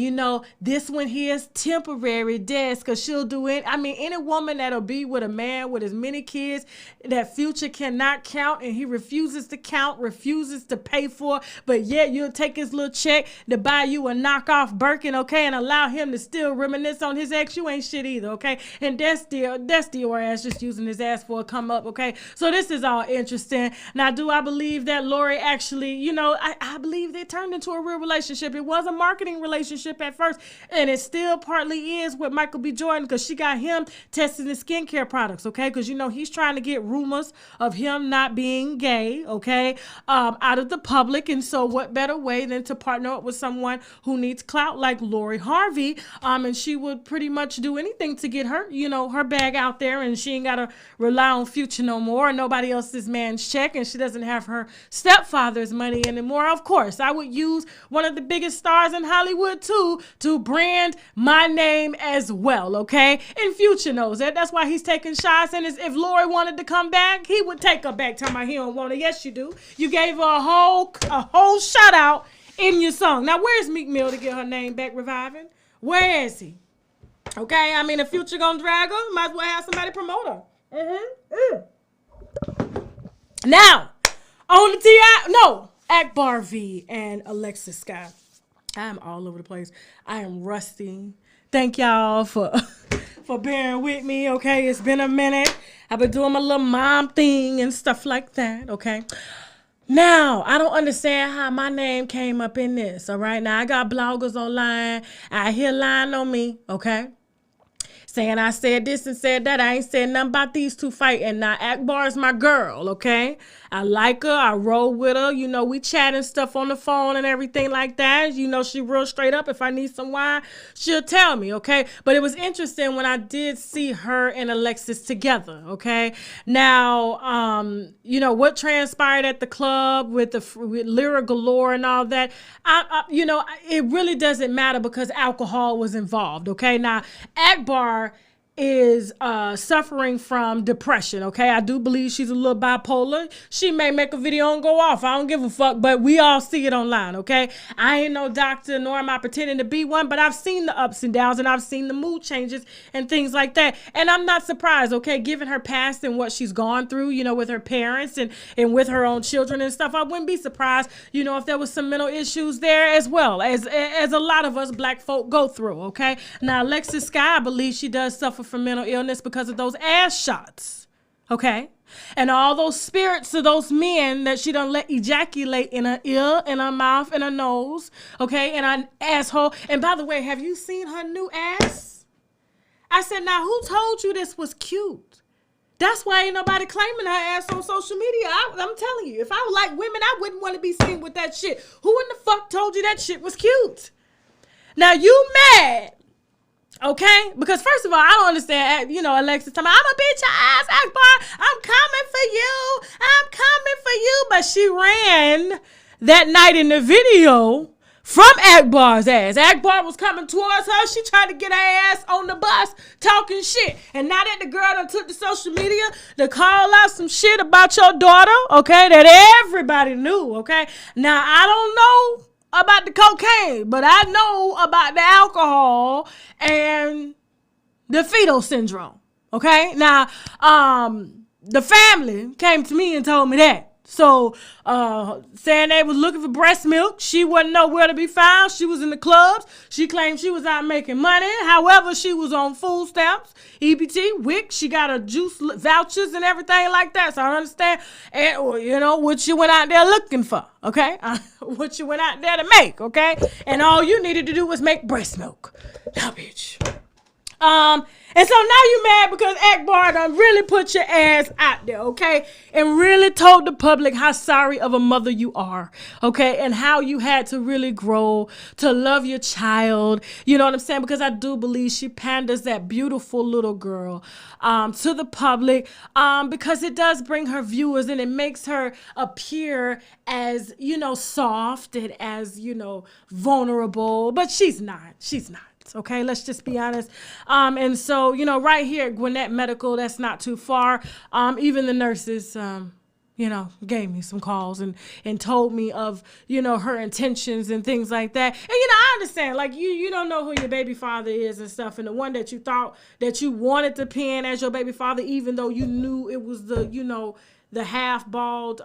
this one here is temporary death, because she'll do it. I mean, any woman that'll be with a man with as many kids that Future cannot count, and he refuses to count, refuses to pay for, but yet you'll take his little check to buy you a knockoff Birkin, okay, and allow him to still reminisce on his ex. You ain't shit either, okay? And that's Dior ass just using his ass for a come up, okay? okay? So this is all interesting. Now, do I believe that Lori actually, you know, I believe they turned into a real relationship. It was a marketing relationship at first, and it still partly is with Michael B. Jordan, because she got him testing his skincare products, okay? Because, you know, he's trying to get rumors of him not being gay, okay, out of the public. And so what better way than to partner up with someone who needs clout like Lori Harvey, and she would pretty much do anything to get her, you know, her bag out there, and she ain't got to rely on Future no more, and nobody else's man's check, and she doesn't have her stepfather's money anymore. Of course, I would use one of the biggest stars in Hollywood too to brand my name as well, okay? And Future knows that. That's why he's taking shots, and if Lori wanted to come back, he would take her back. Tell me he don't want her. Yes, you do. You gave her a whole shout out in your song. Now, where's Meek Mill to get her name back reviving? Where is he? Okay, I mean, if Future gonna drag her, might as well have somebody promote her. Now, on the T.I., no, Akbar V and Alexis Skyy. I am all over the place. I am rusty. Thank y'all for bearing with me, okay? It's been a minute. I've been doing my little mom thing and stuff like that, okay? Now, I don't understand how my name came up in this, all right? Now, I got bloggers online. I hear lying on me, okay? Saying I said this and said that. I ain't said nothing about these two fighting. Now, Akbar is my girl, okay? I like her. I roll with her. You know, we chatting stuff on the phone and everything like that. You know, she real straight up. If I need some wine, she'll tell me, okay? But it was interesting when I did see her and Alexis together, okay? Now, you know, what transpired at the club with Lyra Galore and all that, you know, it really doesn't matter because alcohol was involved, okay? Now, Akbar is suffering from depression, okay? I do believe she's a little bipolar. She may make a video and go off. I don't give a fuck, but we all see it online, okay? I ain't no doctor, nor am I pretending to be one, but I've seen the ups and downs, and I've seen the mood changes and things like that. And I'm not surprised, okay? Given her past and what she's gone through, you know, with her parents and with her own children and stuff, I wouldn't be surprised, you know, if there was some mental issues there as well, as a lot of us black folk go through, okay? Now, Alexis Skyy, I believe she does suffer from mental illness because of those ass shots, okay? And all those spirits of those men that she done let ejaculate in her ear, in her mouth, in her nose, okay, in her asshole. And by the way, have you seen her new ass? I said, now who told you this was cute? That's why ain't nobody claiming her ass on social media. I'm telling you, if I like women, I wouldn't want to be seen with that shit. Who in the fuck told you that shit was cute? Now you mad. Okay? Because first of all, I don't understand, you know, Alexis talking about, I'm gonna beat your ass, Akbar. I'm coming for you. I'm coming for you. But she ran that night in the video from Akbar's ass. Akbar was coming towards her. She tried to get her ass on the bus talking shit. And now that the girl done took to social media to call out some shit about your daughter, okay, that everybody knew, okay? Now, I don't know about the cocaine, but I know about the alcohol and the fetal syndrome, okay? Now, the family came to me and told me that. So, saying they was looking for breast milk. She wasn't nowhere to be found. She was in the clubs. She claimed she was out making money. However, she was on food stamps, EBT, WIC. She got her juice vouchers and everything like that. So I don't understand, and, you know, what you went out there looking for, okay? What you went out there to make, okay? And all you needed to do was make breast milk. Now, bitch. And so now you mad because Akbar done really put your ass out there, okay? And really told the public how sorry of a mother you are, okay? And how you had to really grow to love your child. You know what I'm saying? Because I do believe she panders that beautiful little girl to the public because it does bring her viewers and it makes her appear as, you know, soft and as, you know, vulnerable. But she's not. She's not. Okay, let's just be honest. And so, you know, right here at Gwinnett Medical, that's not too far. Even the nurses, you know, gave me some calls and told me of, you know, her intentions and things like that. And, you know, I understand, like, you don't know who your baby father is and stuff. And the one that you thought that you wanted to pin as your baby father, even though you knew it was the, you know, the half-bald,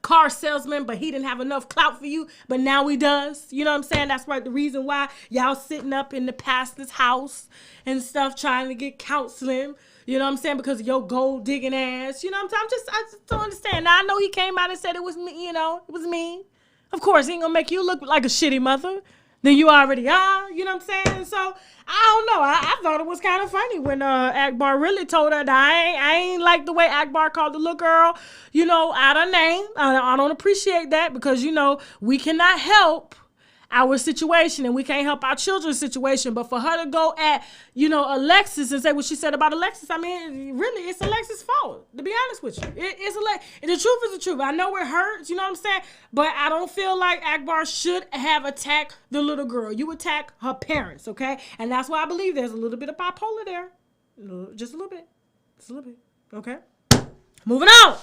car salesman, but he didn't have enough clout for you, but now he does. You know what I'm saying? That's right. The reason why y'all sitting up in the pastor's house and stuff trying to get counseling. You know what I'm saying? Because of your gold digging ass. You know what I'm saying? I just don't understand. Now, I know he came out and said it was me, it was me. Of course, he ain't gonna make you look like a shitty mother than you already are. You know what I'm saying? So, I don't know. I thought it was kind of funny when Akbar really told her that I ain't like the way Akbar called the little girl, out her name. I don't appreciate that because, we cannot help our situation and we can't help our children's situation. But for her to go at, Alexis and say what she said about Alexis, I mean, really, it's Alexis' fault, to be honest with you. It's the truth is the truth. I know it hurts, you know what I'm saying? But I don't feel like Akbar should have attacked the little girl. You attack her parents, okay? And that's why I believe there's a little bit of bipolar there. Just a little bit. Just a little bit, okay? Moving on.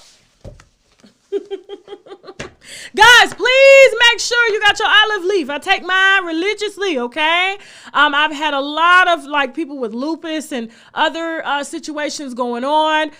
Guys, please make sure you got your olive leaf. I take mine religiously, okay? I've had a lot of people with lupus and other situations going on,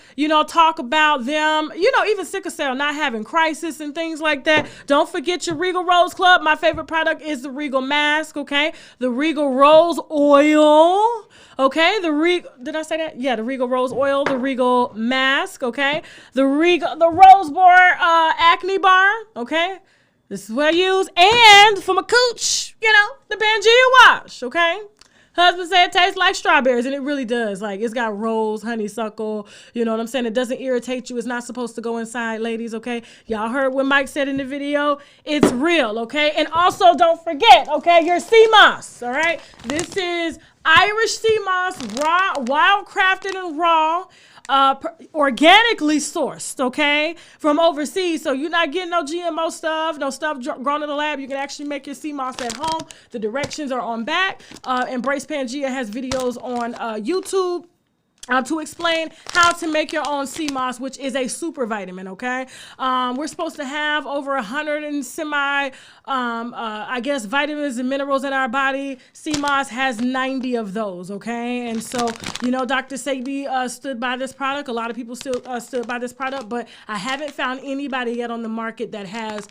talk about them, even sickle cell not having crisis and things like that. Don't forget your Regal Rose Club. My favorite product is the Regal Mask, okay? The Regal Rose Oil. Okay, did I say that? Yeah, the Regal Rose Oil, the Regal Mask, okay? The Rose Bar Acne Bar, okay? This is what I use. And for my cooch, the Pangea Wash, okay? Husband said it tastes like strawberries, and it really does. It's got rose, honeysuckle, you know what I'm saying? It doesn't irritate you. It's not supposed to go inside, ladies, okay? Y'all heard what Mike said in the video. It's real, okay? And also, don't forget, okay, your sea moss, all right? This is Irish sea moss, raw, wild crafted and raw, organically sourced, okay, from overseas. So you're not getting no GMO stuff, no stuff grown in the lab. You can actually make your sea moss at home. The directions are on back. Embrace Pangea has videos on YouTube to explain how to make your own sea moss, which is a super vitamin, okay? We're supposed to have over 100 and vitamins and minerals in our body. Sea moss has 90 of those, okay? And so, Dr. Sebi stood by this product. A lot of people still stood by this product, but I haven't found anybody yet on the market that has,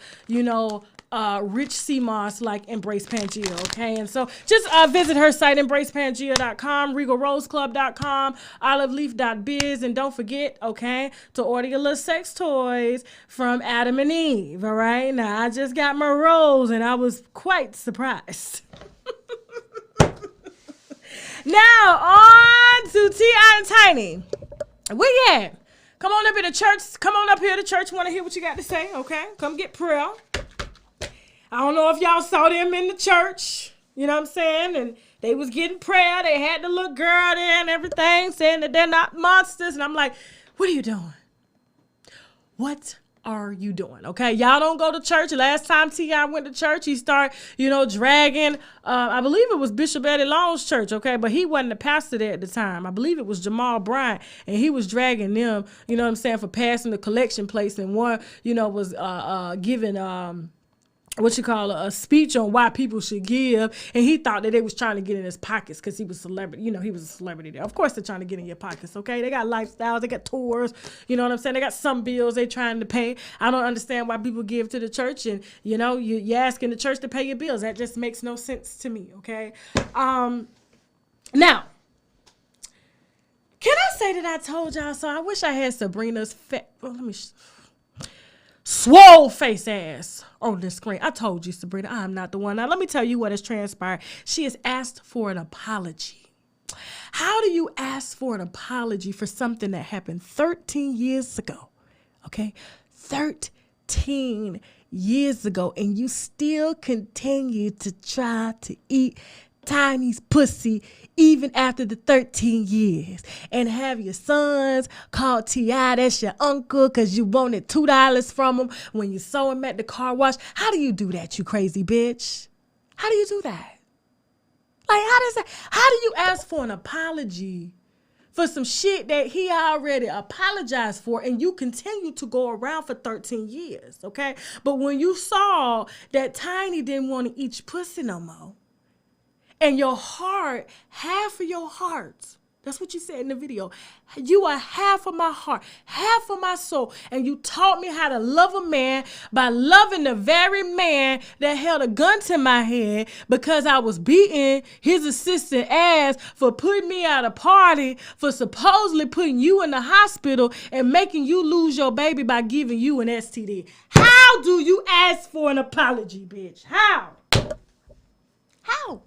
rich sea moss like Embrace Pangea, okay? And so just visit her site, embracepangea.com, regalroseclub.com, oliveleaf.biz, and don't forget, okay, to order your little sex toys from Adam and Eve, all right? Now, I just got my rose, and I was quite surprised. Now, on to T.I. and Tiny. Where you at? Come on up here to church. Come on up here to church. Want to hear what you got to say, okay? Come get prayer. I don't know if y'all saw them in the church, you know what I'm saying? And they was getting prayer. They had the little girl there and everything, saying that they're not monsters. And I'm like, what are you doing? What are you doing? Okay, y'all don't go to church. Last time T.I. went to church, he started, dragging, I believe it was Bishop Eddie Long's church, okay? But he wasn't the pastor there at the time. I believe it was Jamal Bryant, and he was dragging them, you know what I'm saying, for passing the collection place. And one, was giving, a speech on why people should give, and he thought that they was trying to get in his pockets because he was celebrity. He was a celebrity there. Of course they're trying to get in your pockets, okay? They got lifestyles, they got tours, you know what I'm saying? They got some bills they trying to pay. I don't understand why people give to the church, and you're asking the church to pay your bills. That just makes no sense to me, okay? Now, can I say that I told y'all so? I wish I had Sabrina's swole face ass on the screen. I told you, Sabrina, I'm not the one. Now, let me tell you what has transpired. She has asked for an apology. How do you ask for an apology for something that happened 13 years ago? Okay? 13 years ago, and you still continue to try to eat Tiny's pussy even after the 13 years, and have your sons call T.I. that's your uncle because you wanted $2 from him when you saw him at the car wash. How do you do that, you crazy bitch? How do you do that? How do you ask for an apology for some shit that he already apologized for, and you continue to go around for 13 years, okay? But when you saw that Tiny didn't want to eat your pussy no more, and your heart, half of your heart That's what you said in the video. You are half of my heart, half of my soul. And you taught me how to love a man by loving the very man that held a gun to my head because I was beating his assistant ass for putting me at a party, for supposedly putting you in the hospital and making you lose your baby by giving you an STD. How do you ask for an apology, bitch? How? How?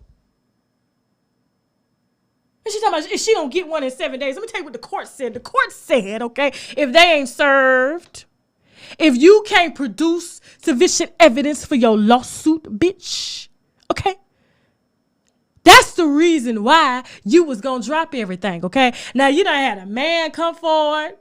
And she's talking about if she don't get one in 7 days. Let me tell you what the court said. The court said, okay, if they ain't served, if you can't produce sufficient evidence for your lawsuit, bitch, okay, that's the reason why you was going to drop everything, okay? Now, you done had a man come forward.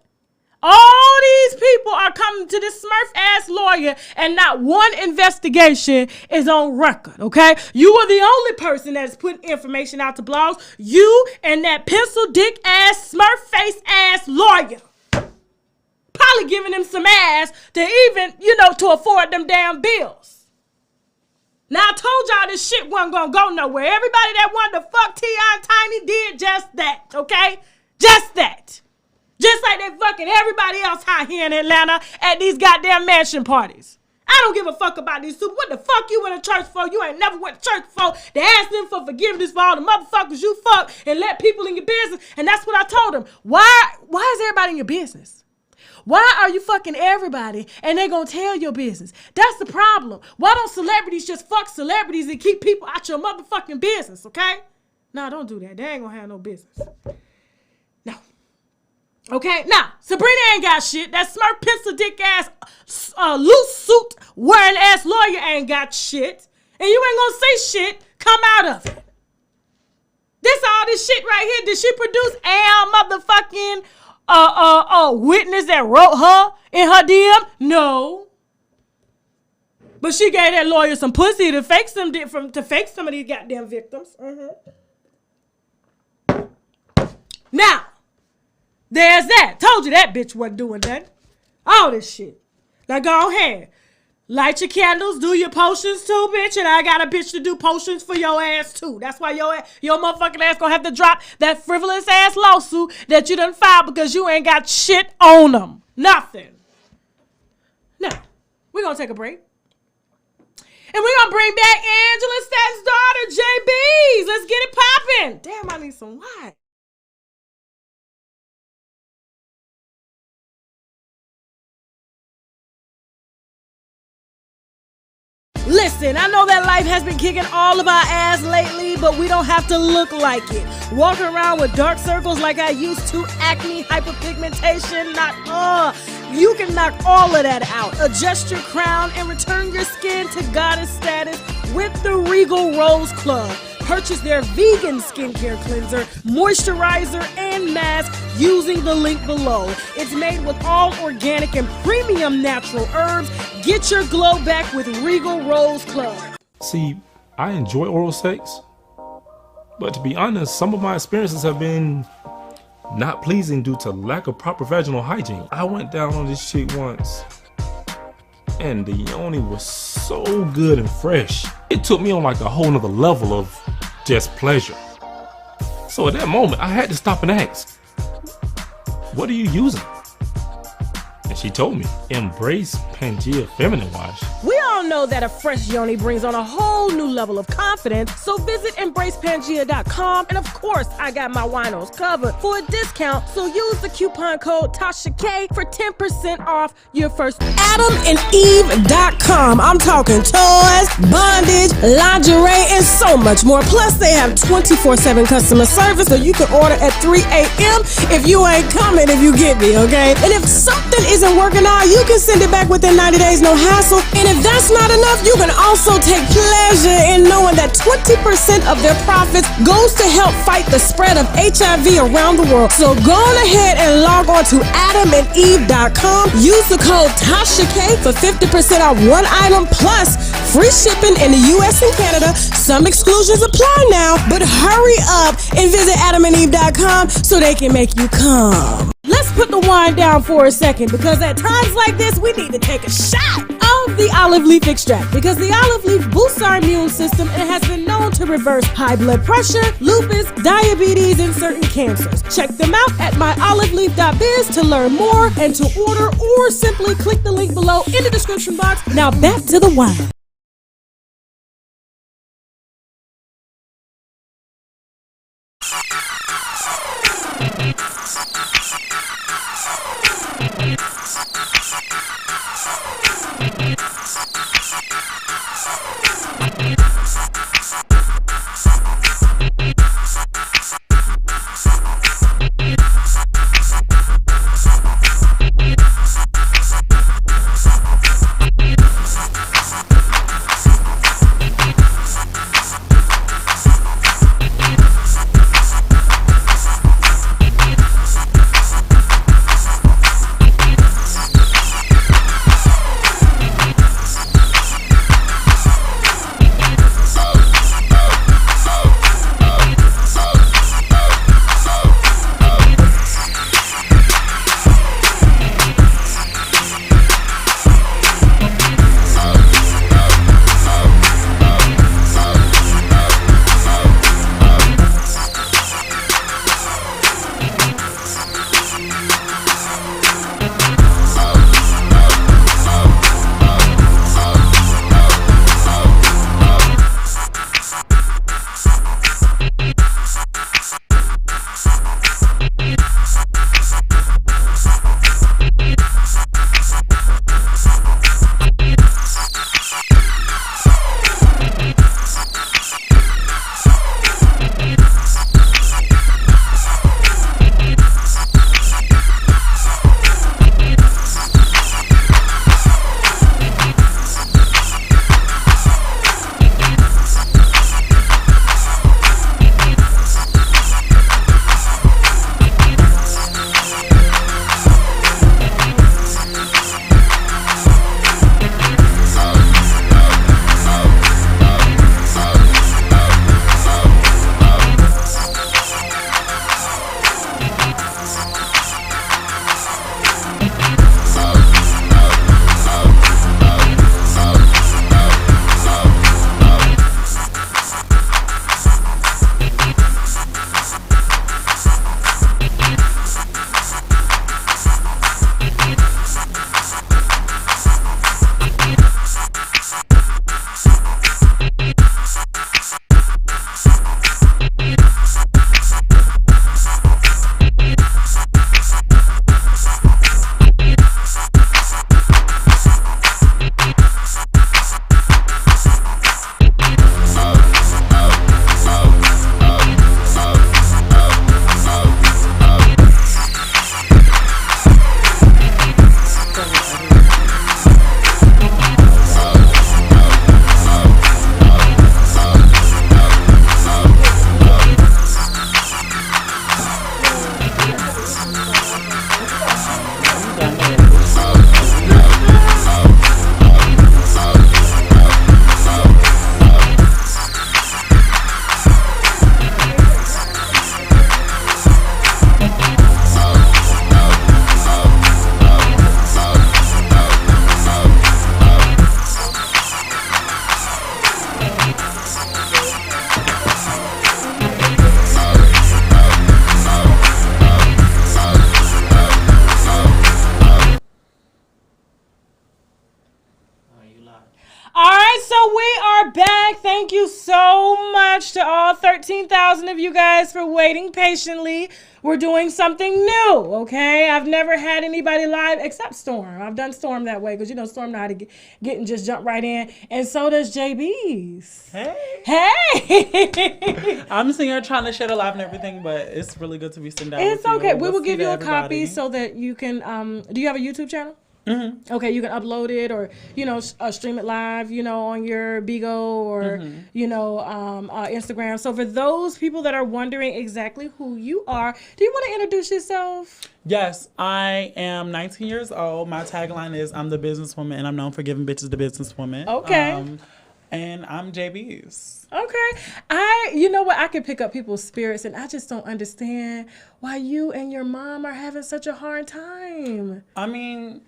All these people are coming to this Smurf-ass lawyer and not one investigation is on record, okay? You are the only person that's putting information out to blogs. You and that pencil dick-ass, Smurf-face-ass lawyer. Probably giving them some ass to even, to afford them damn bills. Now, I told y'all this shit wasn't going to go nowhere. Everybody that wanted to fuck T.I. and Tiny did just that, okay? Just that. Just like they fucking everybody else out here in Atlanta at these goddamn mansion parties. I don't give a fuck about these two. What the fuck you went to church for? You ain't never went to church before. They asked them for forgiveness for all the motherfuckers you fuck and let people in your business. And that's what I told them. Why is everybody in your business? Why are you fucking everybody and they gonna tell your business? That's the problem. Why don't celebrities just fuck celebrities and keep people out your motherfucking business, okay? No, don't do that. They ain't gonna have no business. No. Okay, now, Sabrina ain't got shit. That Smurf pencil dick ass, loose suit wearing ass lawyer ain't got shit. And you ain't gonna say shit come out of it. All this shit right here, did she produce motherfucking witness that wrote her in her DM? No. But she gave that lawyer some pussy to fake some of these goddamn victims. Now, there's that. Told you that bitch wasn't doing that. All this shit. Now go ahead. Light your candles. Do your potions too, bitch. And I got a bitch to do potions for your ass too. That's why your motherfucking ass gonna have to drop that frivolous ass lawsuit that you done filed because you ain't got shit on them. Nothing. Now, we're gonna take a break. And we're gonna bring back Angela Stanton's daughter, JB's. Let's get it popping. Damn, I need some wine. Listen, I know that life has been kicking all of our ass lately, but we don't have to look like it. Walking around with dark circles like I used to, acne, hyperpigmentation, you can knock all of that out. Adjust your crown and return your skin to goddess status with the Regal Rose Club. Purchase their vegan skincare cleanser, moisturizer, and mask using the link below. It's made with all organic and premium natural herbs. Get your glow back with Regal Rose Club. See, I enjoy oral sex, but to be honest, some of my experiences have been not pleasing due to lack of proper vaginal hygiene. I went down on this shit once, and the yoni was so good and fresh. It took me on like a whole nother level of just pleasure. So at that moment, I had to stop and ask, what are you using? And she told me, embrace Pangea Feminine Wash. We all know that a fresh yoni brings on a whole new level of confidence, so visit embracepangea.com, and of course, I got my winos covered for a discount, so use the coupon code TASHAK for 10% off your first. AdamandEve.com. I'm talking toys, bondage, lingerie, and so much more. Plus, they have 24/7 customer service, so you can order at 3 a.m. if you ain't coming, if you get me, okay? And if something isn't working out, you can send it back within 90 days, no hassle. And if that's not enough, you can also take pleasure in knowing that 20% of their profits goes to help fight the spread of HIV around the world. So go on ahead and log on to AdamandEve.com. Use the code TASHAK for 50% off one item plus free shipping in the US and Canada. Some exclusions apply now, but hurry up and visit AdamandEve.com so they can make you come. Let's put the wine down for a second, because at times like this, we need to take a shot. love the olive leaf extract because the olive leaf boosts our immune system and has been known to reverse high blood pressure, lupus, diabetes, and certain cancers. Check them out at myoliveleaf.biz to learn more and to order, or simply click the link below in the description box. Now back to the wine. Thank you so much to all 13,000 of you guys for waiting patiently. We're doing something new, okay? I've never had anybody live except Storm. I've done Storm that way because, you know, Storm know how to get and just jump right in. And so does JB's. Hey. Hey. I'm sitting here trying to share the live and everything, but it's really good to be sitting down It's with you. okay. We will We'll give see you a everybody. copy so that you can, do you have a YouTube channel? Mm-hmm. Okay, you can upload it or, you know, stream it live, you know, on your Bigo or, you know, Instagram. So for those people that are wondering exactly who you are, do you want to introduce yourself? Yes, I am 19 years old. My tagline is I'm the businesswoman and I'm known for giving bitches the businesswoman. Okay. And I'm JB's. Okay. You know what? I can pick up people's spirits and I just don't understand why you and your mom are having such a hard time. I mean,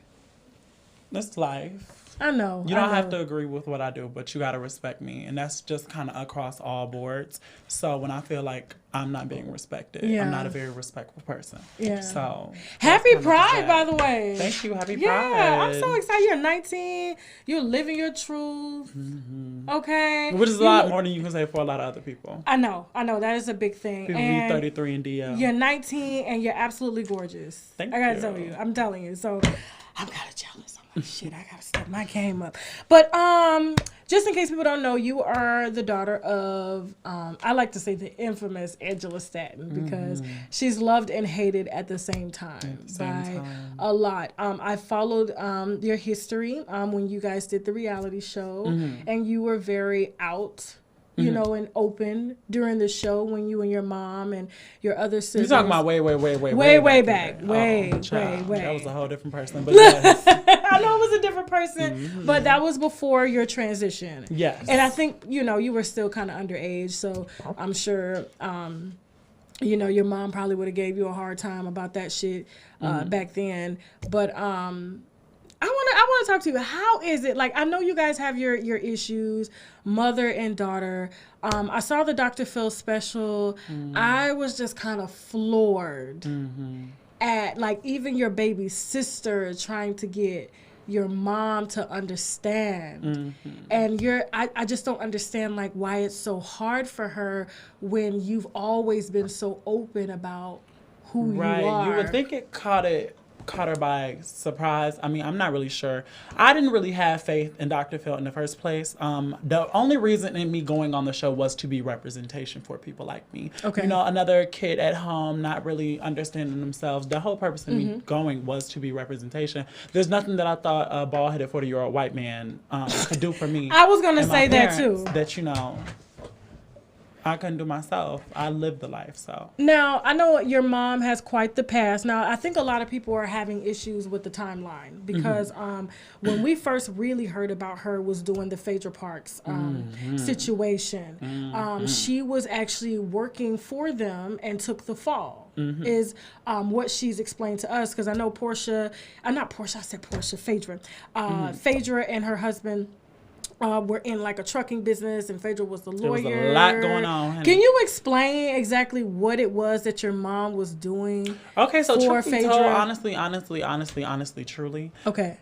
that's life. I know. You don't have to agree with what I do, but you got to respect me. And that's just kind of across all boards. So when I feel like I'm not being respected, I'm not a very respectful person. Yeah. So happy Pride, by the way. Thank you. Happy Pride. Yeah, I'm so excited. You're 19. You're living your truth. Mm-hmm. Okay. Which is a lot more than you can say for a lot of other people. I know. That is a big thing. People read 33 and DL. You're 19 and you're absolutely gorgeous. Thank you. I gotta tell you. I'm telling you. So I'm kind of jealous. I'm like, shit, I gotta step my game up. But just in case people don't know, you are the daughter of I like to say the infamous Angela Stanton, because she's loved and hated at the same time by a lot. I followed your history when you guys did the reality show, and you were very out. You know, and open during the show when you and your mom and your other siblings. You're talking about way back. Way. That was a whole different person. But yes. I know it was a different person, but that was before your transition. Yes. And I think, you know, you were still kind of underage, so I'm sure, you know, your mom probably would have gave you a hard time about that shit back then. But I want to talk to you. How is it? Like, I know you guys have your issues, mother and daughter. I saw the Dr. Phil special. I was just kind of floored at, like, even your baby sister trying to get your mom to understand. And I just don't understand, like, why it's so hard for her when you've always been so open about who you are. You would think it caught her by surprise. I mean, I'm not really sure. I didn't really have faith in Dr. Phil in the first place. The only reason in me going on the show was to be representation for people like me. Okay. You know, another kid at home not really understanding themselves. The whole purpose of me going was to be representation. There's nothing that I thought a bald-headed 40-year-old white man could do for me. I was going to say that too. That, you know, I couldn't do myself. I lived the life, so. Now, I know your mom has quite the past. Now, I think a lot of people are having issues with the timeline because when we first really heard about her was doing the Phaedra Parks situation. She was actually working for them and took the fall. Is what she's explained to us, because I know Porsha, Phaedra. Phaedra and her husband were in like a trucking business, and Phaedra was the lawyer. There was a lot going on, honey. Can you explain exactly what it was that your mom was doing? Okay, so truth be told, honestly, truly. Okay.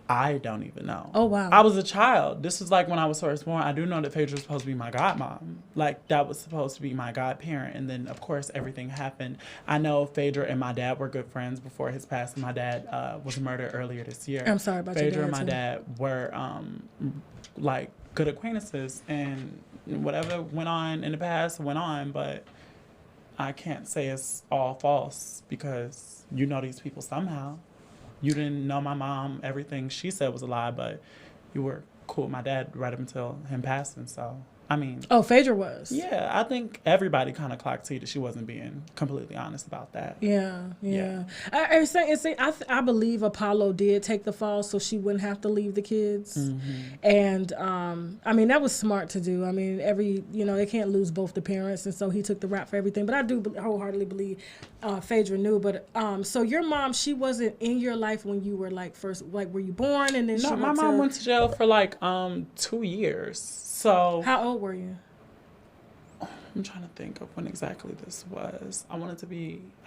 I don't even know. Oh, wow. I was a child. This is like when I was first born. I do know that Phaedra was supposed to be my godmom. Like, that was supposed to be my godparent. And then, of course, everything happened. I know Phaedra and my dad were good friends before his passing. My dad was murdered earlier this year. I'm sorry about Phaedra your dad, and my dad were, like, good acquaintances. And whatever went on in the past went on. But I can't say it's all false, because you know these people somehow. You didn't know my mom. Everything she said was a lie, but you were cool with my dad right up until him passing. So, I mean. Oh, Phaedra was. Yeah, I think everybody kind of clocked to that she wasn't being completely honest about that. Yeah. I believe Apollo did take the fall so she wouldn't have to leave the kids. And, I mean, that was smart to do. I mean, they can't lose both the parents, and so he took the rap for everything. But I do wholeheartedly believe Phaedra knew. But, so your mom, she wasn't in your life when you were, like, first, like, were you born? And then my mom went to jail for, like, 2 years. So how old were you? I'm trying to think of when exactly this was. I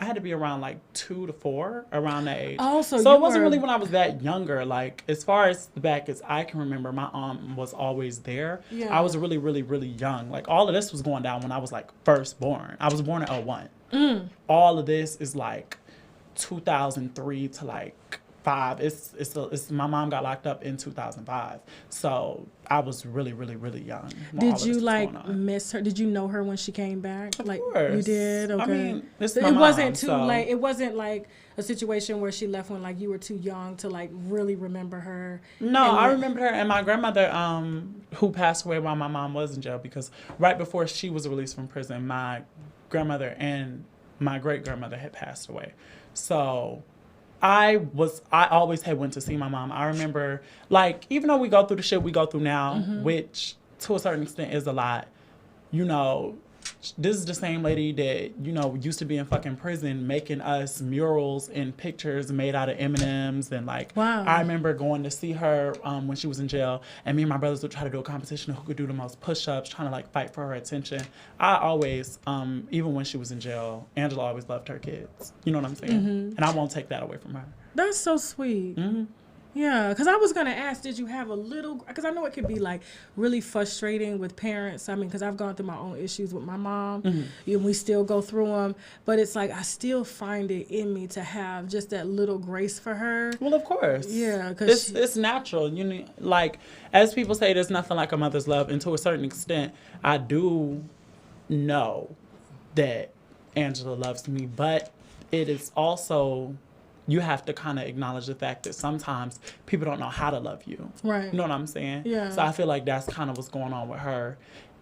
had to be around like 2 to 4, around that age. Oh, so it wasn't really when I was that younger. Like, as far as back as I can remember, my aunt was always there. Yeah. I was really, really, really young. Like, all of this was going down when I was like first born. I was born in 2001. All of this is like 2003 to like 5. It's my mom got locked up in 2005, so I was really, really, really young. Did you like miss her? Did you know her when she came back? Of course. You did. Okay. I mean, it wasn't too late. It wasn't like a situation where she left when like you were too young to like really remember her. No, I remember her, and my grandmother, who passed away while my mom was in jail, because right before she was released from prison, my grandmother and my great grandmother had passed away, so. I always had went to see my mom. I remember, like, even though we go through the shit we go through now, which to a certain extent is a lot, you know, This is the same lady that, you know, used to be in fucking prison making us murals and pictures made out of M&Ms. And, like, wow. I remember going to see her when she was in jail. And me and my brothers would try to do a competition of who could do the most push-ups, trying to, like, fight for her attention. I always, even when she was in jail, Angela always loved her kids. You know what I'm saying? And I won't take that away from her. That's so sweet. Yeah, because I was going to ask, did you have a little, because I know it could be like really frustrating with parents. I mean, because I've gone through my own issues with my mom and we still go through them. But it's like, I still find it in me to have just that little grace for her. Well, of course. Yeah. Because it's natural. You know, like, as people say, there's nothing like a mother's love. And to a certain extent, I do know that Angela loves me. But it is also... you have to kind of acknowledge the fact that sometimes people don't know how to love you. Right. You know what I'm saying? Yeah. So I feel like that's kind of what's going on with her.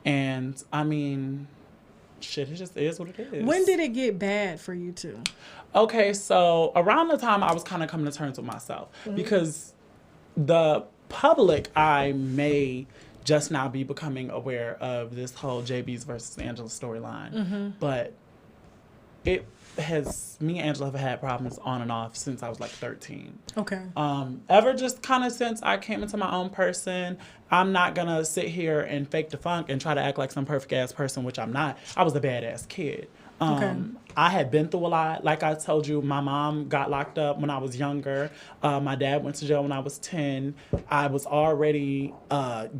And, I mean, shit, it just is what it is. When did it get bad for you two? Okay, so around the time I was kind of coming to terms with myself. Because the public eye may just now be becoming aware of this whole JB's versus Angela storyline. But it... me and Angela have had problems on and off since I was like 13. Okay. Ever just kind of since I came into my own person. I'm not gonna sit here and fake the funk and try to act like some perfect ass person, which I'm not. I was a badass kid. I had been through a lot. Like I told you, my mom got locked up when I was younger. My dad went to jail when I was 10. I was already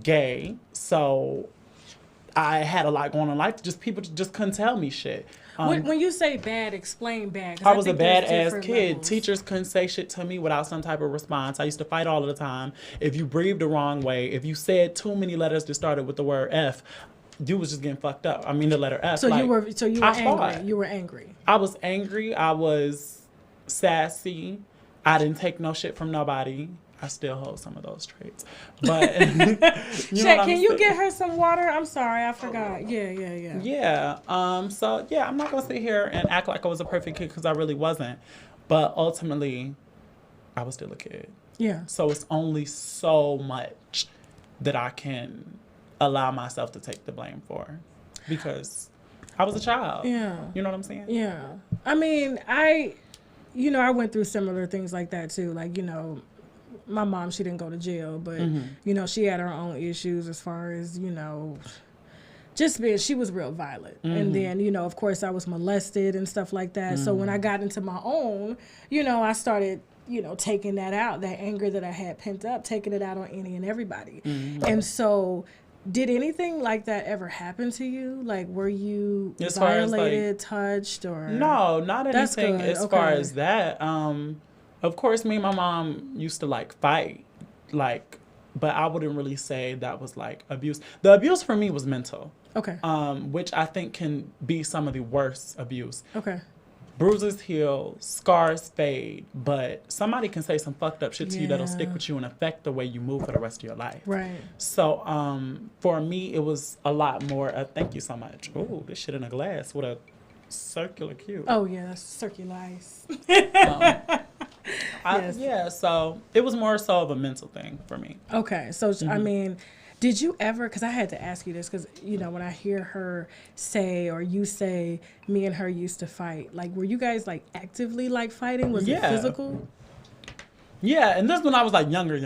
gay, so I had a lot going on in life. Just people just couldn't tell me shit. When you say bad, explain bad. I was a think there's badass different kid. levels. Teachers couldn't say shit to me without some type of response. I used to fight all of the time. If you breathed the wrong way, if you said too many letters that started with the word F, you was just getting fucked up. I mean the letter F. So like, you were angry. fought. You were angry. I was angry. I was sassy. I didn't take no shit from nobody. I still hold some of those traits. But Shaq, can you get her some water? I'm sorry, I forgot. Yeah. Yeah. So yeah, I'm not gonna sit here and act like I was a perfect kid because I really wasn't. But ultimately, I was still a kid. Yeah. So it's only so much that I can allow myself to take the blame for, because I was a child. Yeah. You know what I'm saying? Yeah. I mean, I went through similar things like that too. Like, my mom, she didn't go to jail, but, she had her own issues as far as, just being, she was real violent. And then, of course, I was molested and stuff like that. So when I got into my own, I started, taking that out, that anger that I had pent up, taking it out on any and everybody. And so... did anything like that ever happen to you? Like, were you as far violated, as, touched, or? No, not anything as far Okay. as that. Of course, me and my mom used to, like, fight, like, but I wouldn't really say that was, like, abuse. The abuse for me was mental. Okay. Which I think can be some of the worst abuse. Okay. Bruises heal, scars fade, but somebody can say some fucked up shit to you that'll stick with you and affect the way you move for the rest of your life. Right. So, for me, it was a lot more, thank you so much. Ooh, this shit in a glass with a circular cube. Oh, yeah, that's circular ice. Yes. Yeah, so it was more so of a mental thing for me. Okay, so, I mean... did you ever, because I had to ask you this, because, when I hear her say, or you say, me and her used to fight, like, were you guys, like, actively, like, fighting? Was it physical? Yeah, and this when I was, like, younger.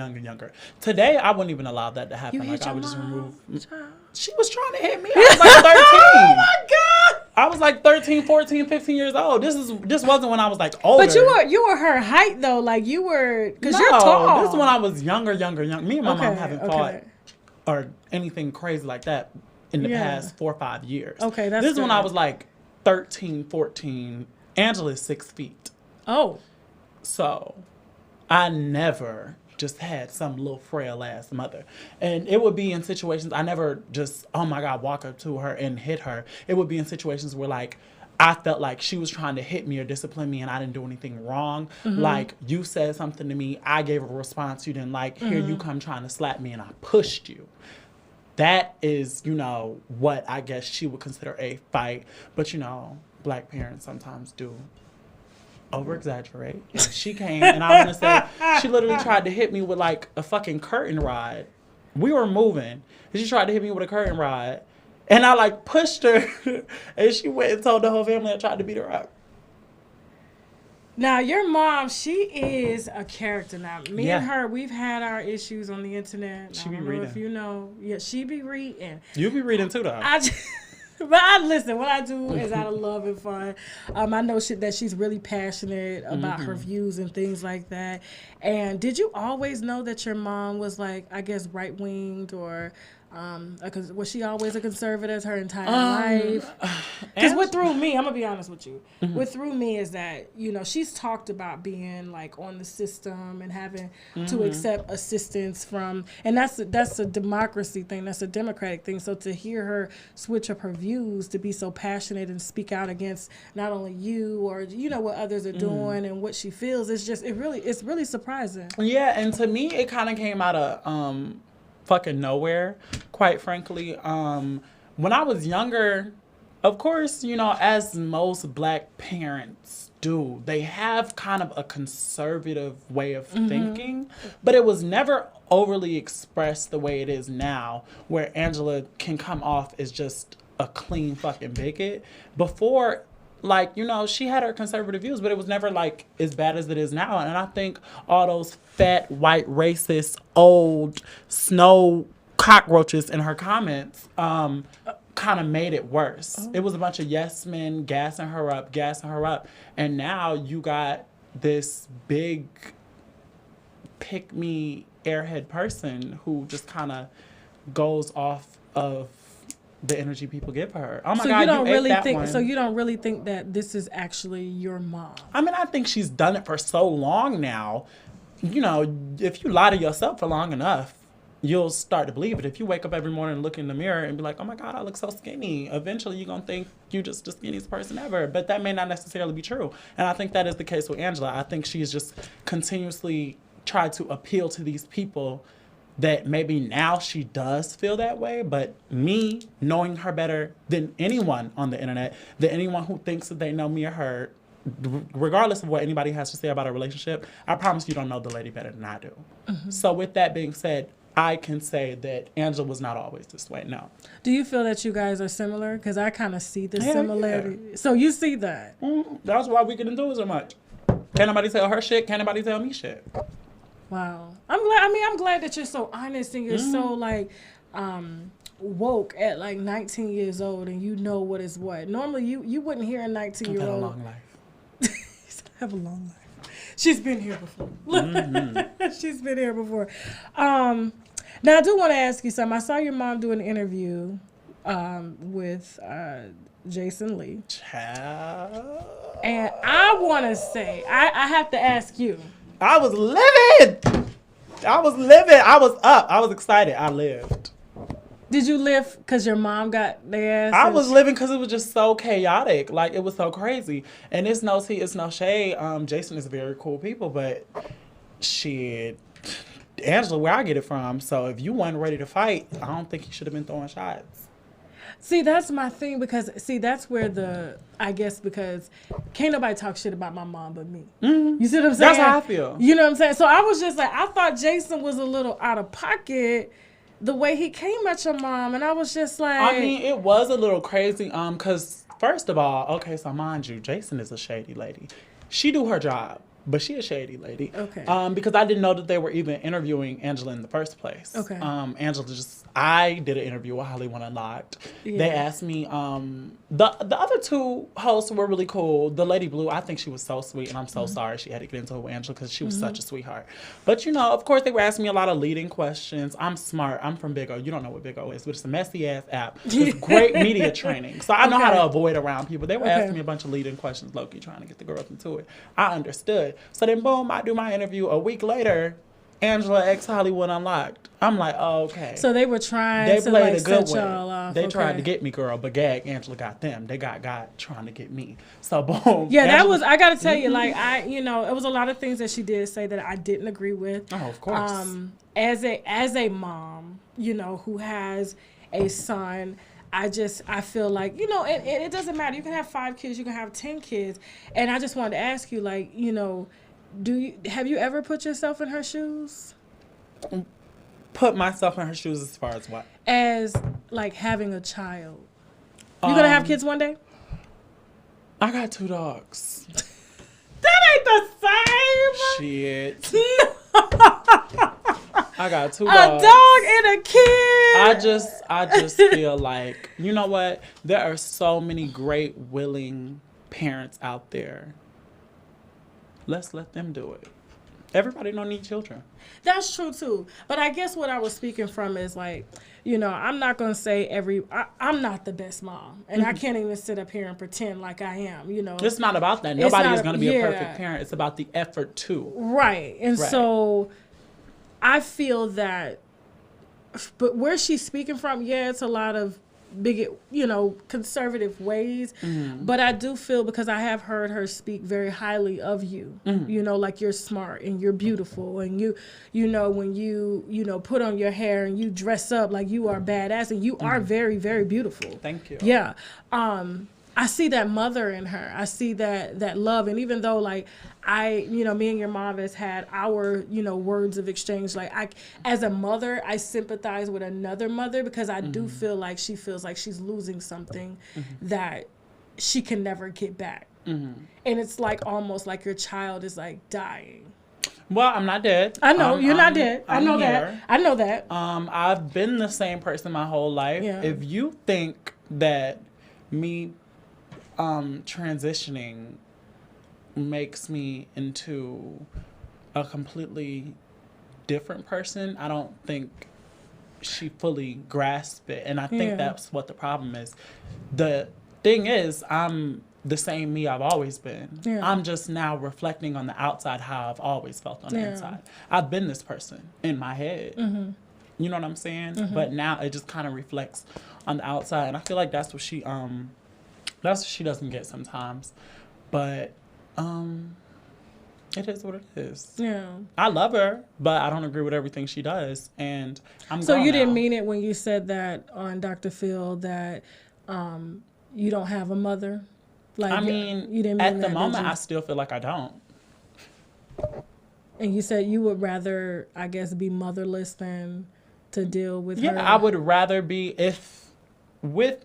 Today, I wouldn't even allow that to happen. You hit like, your I would just remove... child. She was trying to hit me. I was, like, 13. Oh, my God! I was, like, 13, 14, 15 years old. This wasn't when I was, like, older. But you were her height, though. Like, you were... because you're tall. This is when I was younger. Me and my mom haven't fought or anything crazy like that in the past 4 or 5 years. Okay, that's This is when good. I was like 13, 14. Angela's 6 feet. Oh. So I never just had some little frail ass mother. And it would be in situations, I never just, oh my God, walk up to her and hit her. It would be in situations where like, I felt like she was trying to hit me or discipline me and I didn't do anything wrong. Like, you said something to me, I gave a response you didn't like, here you come trying to slap me and I pushed you. That is, what I guess she would consider a fight. But, Black parents sometimes do over-exaggerate. Like, she came and I want to say, she literally tried to hit me with like a fucking curtain rod. We were moving and she tried to hit me with a curtain rod. And I like pushed her, and she went and told the whole family I tried to beat her up. Now, your mom, she is a character. Now, me Yeah. and her, we've had our issues on the internet. She be I don't know reading. if you know. Yeah, she be reading. You be reading too, though. But I listen. What I do is out of love and fun. I know that she's really passionate about her views and things like that. And did you always know that your mom was like, I guess, right winged, or was she always a conservative her entire life? Because what threw me, I'm gonna be honest with you. What threw me is that she's talked about being like on the system and having to accept assistance from, and that's a democracy thing. That's a democratic thing. So to hear her switch up her views to be so passionate and speak out against not only you or what others are doing and what she feels, it's really surprising. Yeah, and to me, it kind of came out of fucking nowhere, quite frankly. When I was younger, of course, as most black parents do, they have kind of a conservative way of thinking, but it was never overly expressed the way it is now, where Angela can come off as just a clean fucking bigot. Before, like, she had her conservative views, but it was never like as bad as it is now. And I think all those fat, white, racist, old snow cockroaches in her comments kind of made it worse. It was a bunch of yes men gassing her up. And now you got this big pick-me airhead person who just kind of goes off of the energy people give her. Oh my God, you don't really think one. So you don't really think that this is actually your mom? I mean, I think she's done it for so long now. If you lie to yourself for long enough, you'll start to believe it. If you wake up every morning and look in the mirror and be like, oh my God, I look so skinny, eventually you're going to think you're just the skinniest person ever. But that may not necessarily be true. And I think that is the case with Angela. I think she's just continuously tried to appeal to these people that maybe now she does feel that way, but me, knowing her better than anyone on the internet, than anyone who thinks that they know me or her, regardless of what anybody has to say about our relationship, I promise you don't know the lady better than I do. So with that being said, I can say that Angela was not always this way, no. Do you feel that you guys are similar? Because I kind of see the Hell similarity. Yeah. So you see that? That's why we get into it so much. Can't nobody tell her shit, can't nobody tell me shit. Wow. I'm glad that you're so honest and you're so like woke at like 19 years old and you know what is what. Normally you wouldn't hear a 19-year-old. I've had a long life. Have a long life. She's been here before. She's been here before. Now I do want to ask you something. I saw your mom do an interview with Jason Lee. Child. And I want to say, I have to ask you. I was living. I was up. I was excited. I lived. Did you live because your mom got their ass? I was living because it was just so chaotic. Like, it was so crazy. And it's no tea, it's no shade. Jason is very cool people, but shit, Angela, where I get it from. So if you weren't ready to fight, I don't think you should have been throwing shots. See, that's my thing because, that's where because can't nobody talk shit about my mom but me. You see what I'm saying? That's how I feel. You know what I'm saying? So I was just like, I thought Jason was a little out of pocket the way he came at your mom. And I was just like. I mean, it was a little crazy because first of all, okay, so mind you, Jason is a shady lady. She do her job. But she a shady lady. Okay. Because I didn't know that they were even interviewing Angela in the first place. Okay. I did an interview with Hollywood Unlocked. Yeah. They asked me, the other two hosts were really cool. The Lady Blue, I think she was so sweet, and I'm so sorry she had to get into it with Angela because she was such a sweetheart. But, of course, they were asking me a lot of leading questions. I'm smart. I'm from Big O. You don't know what Big O is, but it's a messy-ass app. It's great media training. So I know how to avoid around people. They were asking me a bunch of leading questions, low-key, trying to get the girls into it. I understood. So then, boom, I do my interview. A week later, Angela X Hollywood Unlocked. I'm like, oh, okay. So they were trying to like set y'all off. They tried to get me, girl, but gag, Angela got them. They got God trying to get me. So boom. Yeah, that was, I got to tell you, like, it was a lot of things that she did say that I didn't agree with. Oh, of course. As a mom, who has a son, I feel like, it doesn't matter. You can have 5 kids, you can have 10 kids. And I just wanted to ask you, like, have you ever put yourself in her shoes? Put myself in her shoes as far as what? As like having a child? You gonna have kids one day? I got 2 dogs. That ain't the same. Shit. I got 2 A dogs. dog and a kid. I just feel like, you know what? There are so many great, willing parents out there. Let's let them do it. Everybody don't need children. That's true too. But I guess what I was speaking from is like, you know, I'm not going to say I'm not the best mom. And I can't even sit up here and pretend like I am, you know. It's not about that. Nobody is going to be a perfect parent. It's about the effort too. Right. And so I feel that, but where she's speaking from, yeah, it's a lot of big, you know, conservative ways. But I do feel, because I have heard her speak very highly of you, you know, like you're smart and you're beautiful, and you know, when you know, put on your hair and you dress up, like you are badass, and you are very, very beautiful. Thank you. Yeah. I see that mother in her. I see that love. And even though, like, you know, me and your mom has had our, you know, words of exchange. Like, as a mother, I sympathize with another mother, because I do feel like she feels like she's losing something that she can never get back. And it's like almost like your child is like dying. Well, I'm not dead. I know you're not dead. I know here. that. I know that. I've been the same person my whole life. Yeah. If you think that me transitioning makes me into a completely different person, I don't think she fully grasped it. And I think that's what the problem is. The thing is, I'm the same me I've always been. I'm just now reflecting on the outside how I've always felt on the inside. I've been this person in my head. You know what I'm saying? But now it just kind of reflects on the outside. And I feel like that's what she doesn't get sometimes. But it is what it is. Yeah. I love her, but I don't agree with everything she does. And So you didn't mean it when you said that on Dr. Phil that you don't have a mother? Like, I mean, you didn't mean at the that, moment, I still feel like I don't. And you said you would rather, I guess, be motherless than to deal with her? Yeah, I would rather be, if with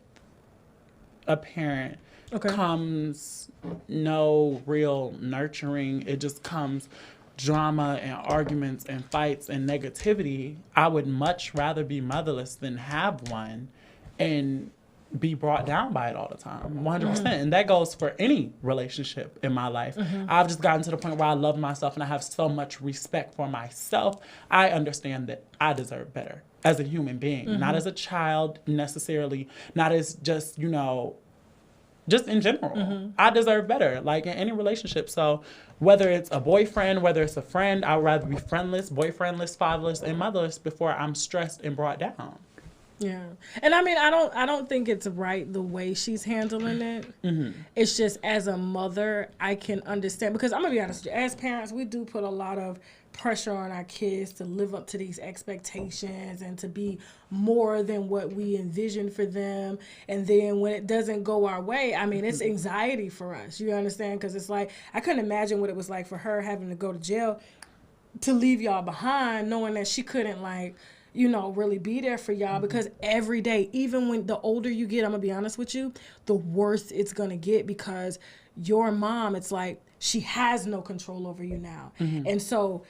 a parent comes no real nurturing, it just comes drama and arguments and fights and negativity, I would much rather be motherless than have one and be brought down by it all the time, 100%. And that goes for any relationship in my life. I've just gotten to the point where I love myself and I have so much respect for myself. I understand that I deserve better as a human being, not as a child necessarily, not as just, you know, just in general. I deserve better, like in any relationship. So whether it's a boyfriend, whether it's a friend, I would rather be friendless, boyfriendless, fatherless, and motherless before I'm stressed and brought down. Yeah. And I mean, I don't think it's right the way she's handling it. It's just, as a mother, I can understand, because I'm going to be honest with you, as parents, we do put a lot of pressure on our kids to live up to these expectations and to be more than what we envision for them. And then when it doesn't go our way, I mean, it's anxiety for us. You understand? Because it's like, I couldn't imagine what it was like for her having to go to jail to leave y'all behind, knowing that she couldn't, like, you know, really be there for y'all, because every day, even when the older you get, I'm gonna be honest with you, the worse it's gonna get, because your mom, it's like, she has no control over you now. And so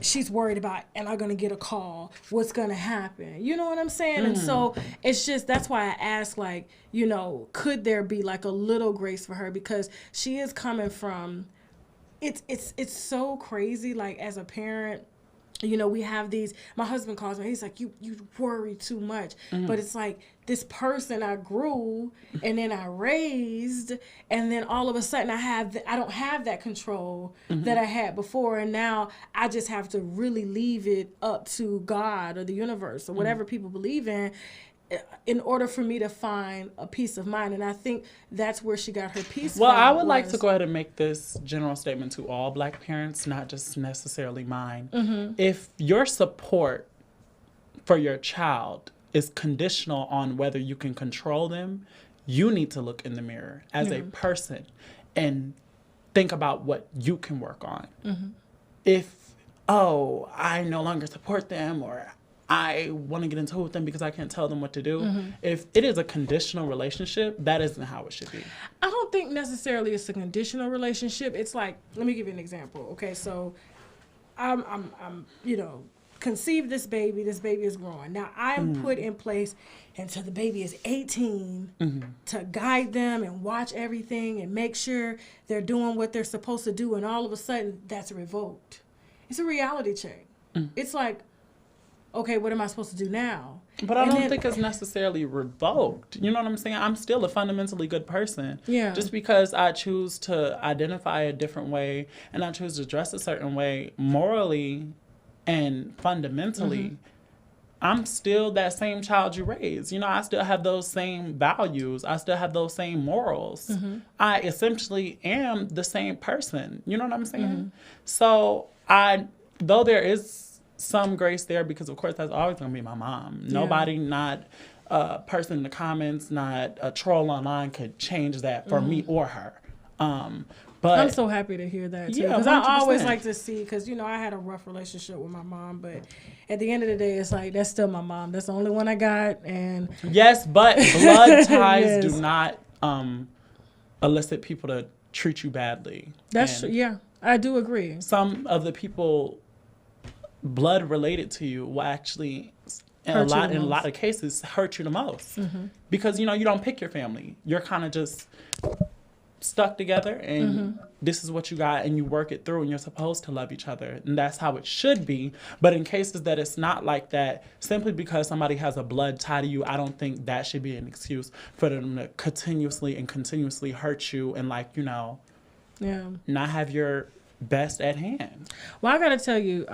she's worried about, am I gonna get a call? What's gonna happen? You know what I'm saying? And so it's just, that's why I ask, like, you know, could there be like a little grace for her? Because she is coming from, it's so crazy, like, as a parent, you know, we have these, my husband calls me, he's like, you worry too much. But it's like, this person I grew and then I raised, and then all of a sudden I don't have that control that I had before. And now I just have to really leave it up to God or the universe or whatever people believe in order for me to find a peace of mind. And I think that's where she got her peace Well, from. I would like to go ahead and make this general statement to all Black parents, not just necessarily mine. If your support for your child is conditional on whether you can control them, you need to look in the mirror as a person and think about what you can work on. If, oh, I no longer support them, or I want to get into it with them because I can't tell them what to do. If it is a conditional relationship, that isn't how it should be. I don't think necessarily it's a conditional relationship. It's like, let me give you an example. Okay, so I'm conceived this baby is growing. Now I'm put in place until the baby is 18 to guide them and watch everything and make sure they're doing what they're supposed to do, and all of a sudden that's revoked. It's a reality check. It's like, okay, what am I supposed to do now? But I don't think it's necessarily revoked. You know what I'm saying? I'm still a fundamentally good person. Yeah. Just because I choose to identify a different way and I choose to dress a certain way morally and fundamentally, I'm still that same child you raised. You know, I still have those same values. I still have those same morals. I essentially am the same person. You know what I'm saying? So though there is some grace there, because of course that's always going to be my mom. Nobody, not a person in the comments, not a troll online could change that for me or her. But I'm so happy to hear that too, because I always like to see, because I had a rough relationship with my mom, but at the end of the day, it's like, that's still my mom. That's the only one I got. And yes, but blood ties do not elicit people to treat you badly. That's true. Yeah, I do agree. Some of the people blood related to you will actually in a lot of cases hurt you the most, because you don't pick your family. You're kind of just stuck together, and this is what you got, and you work it through, and you're supposed to love each other, and that's how it should be. But in cases that it's not like that, simply because somebody has a blood tie to you, I don't think that should be an excuse for them to continuously hurt you and not have your best at hand. Well, I gotta tell you,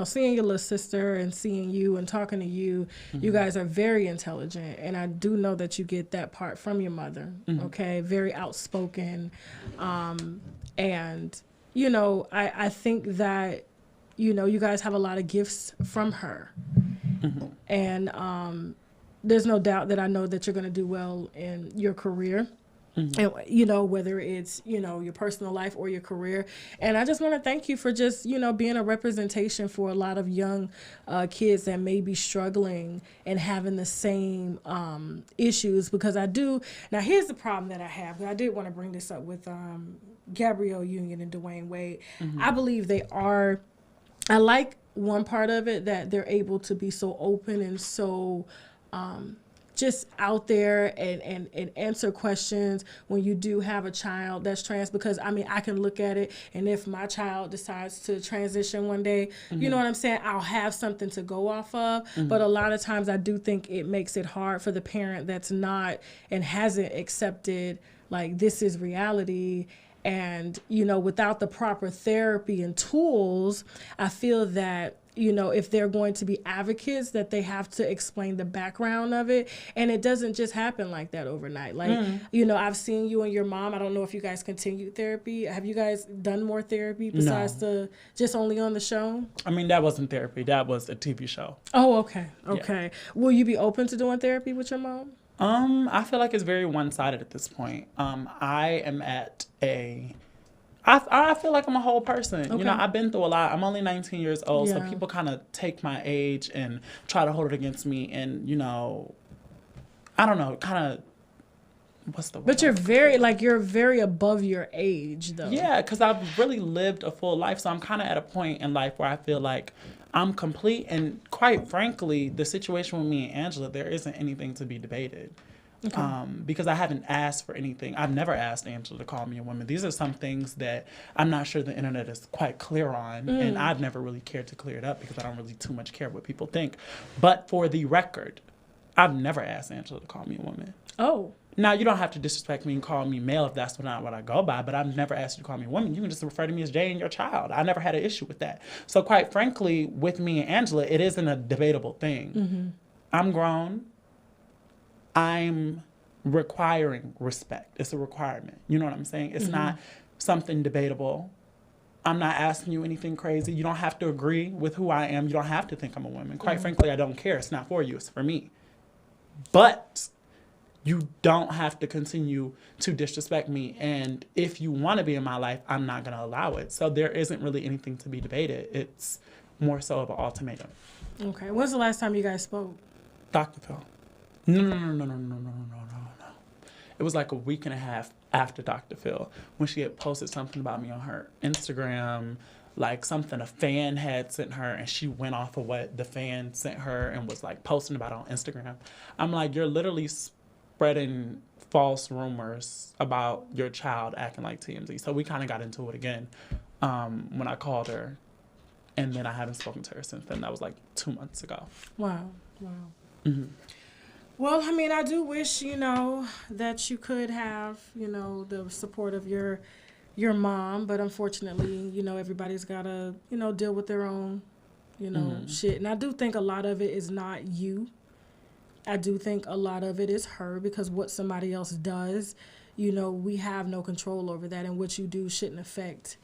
seeing your little sister and seeing you and talking to you, you guys are very intelligent, and I do know that you get that part from your mother. Okay, very outspoken, and I think that you guys have a lot of gifts from her, and there's no doubt that I know that you're gonna do well in your career. And whether it's your personal life or your career, and I just want to thank you for just being a representation for a lot of young kids that may be struggling and having the same issues, because I do. Now here's the problem that I have, and I did want to bring this up with Gabrielle Union and Dwayne Wade. I believe they are. I like one part of it, that they're able to be so open and so just out there and answer questions when you do have a child that's trans, because I can look at it, and if my child decides to transition one day, you know what I'm saying, I'll have something to go off of. But a lot of times I do think it makes it hard for the parent that's not and hasn't accepted, like, this is reality. And without the proper therapy and tools, I feel that if they're going to be advocates, that they have to explain the background of it. And it doesn't just happen like that overnight. Like, I've seen you and your mom. I don't know if you guys continued therapy. Have you guys done more therapy besides the just only on the show? That wasn't therapy. That was a TV show. Oh, okay. Okay. Yeah. Will you be open to doing therapy with your mom? I feel like it's very one-sided at this point. I am at I feel like I'm a whole person. Okay. I've been through a lot. I'm only 19 years old, so people kind of take my age and try to hold it against me. And, I don't know, kind of, what's the word? But you're very above your age, though. Yeah, because I've really lived a full life. So I'm kind of at a point in life where I feel like I'm complete. And quite frankly, the situation with me and Angela, there isn't anything to be debated. Okay. Because I haven't asked for anything. I've never asked Angela to call me a woman. These are some things that I'm not sure the internet is quite clear on, and I've never really cared to clear it up because I don't really too much care what people think. But for the record, I've never asked Angela to call me a woman. Oh. Now, you don't have to disrespect me and call me male if that's not what I go by, but I've never asked you to call me a woman. You can just refer to me as Jay and your child. I never had an issue with that. So quite frankly, with me and Angela, it isn't a debatable thing. I'm grown. I'm requiring respect. It's a requirement. You know what I'm saying? It's not something debatable. I'm not asking you anything crazy. You don't have to agree with who I am. You don't have to think I'm a woman. Quite frankly, I don't care. It's not for you. It's for me. But you don't have to continue to disrespect me. And if you want to be in my life, I'm not going to allow it. So there isn't really anything to be debated. It's more so of an ultimatum. Okay. When's the last time you guys spoke? Dr. Phil. No. It was like a week and a half after Dr. Phil when she had posted something about me on her Instagram, like something a fan had sent her, and she went off of what the fan sent her and was like posting about it on Instagram. I'm like, you're literally spreading false rumors about your child acting like TMZ. So we kind of got into it again when I called her, and then I haven't spoken to her since then. That was like 2 months ago. Wow. Mm-hmm. Well, I mean, I do wish, that you could have, the support of your mom, but unfortunately, everybody's got to, deal with their own, shit. And I do think a lot of it is not you. I do think a lot of it is her, because what somebody else does, we have no control over that, and what you do shouldn't affect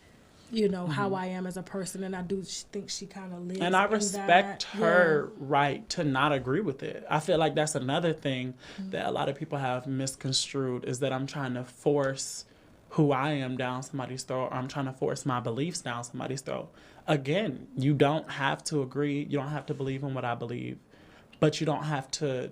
how I am as a person. And I do think she kind of lives. And I respect her right to not agree with it. I feel like that's another thing that a lot of people have misconstrued, is that I'm trying to force who I am down somebody's throat, or I'm trying to force my beliefs down somebody's throat. Again, you don't have to agree. You don't have to believe in what I believe, but you don't have to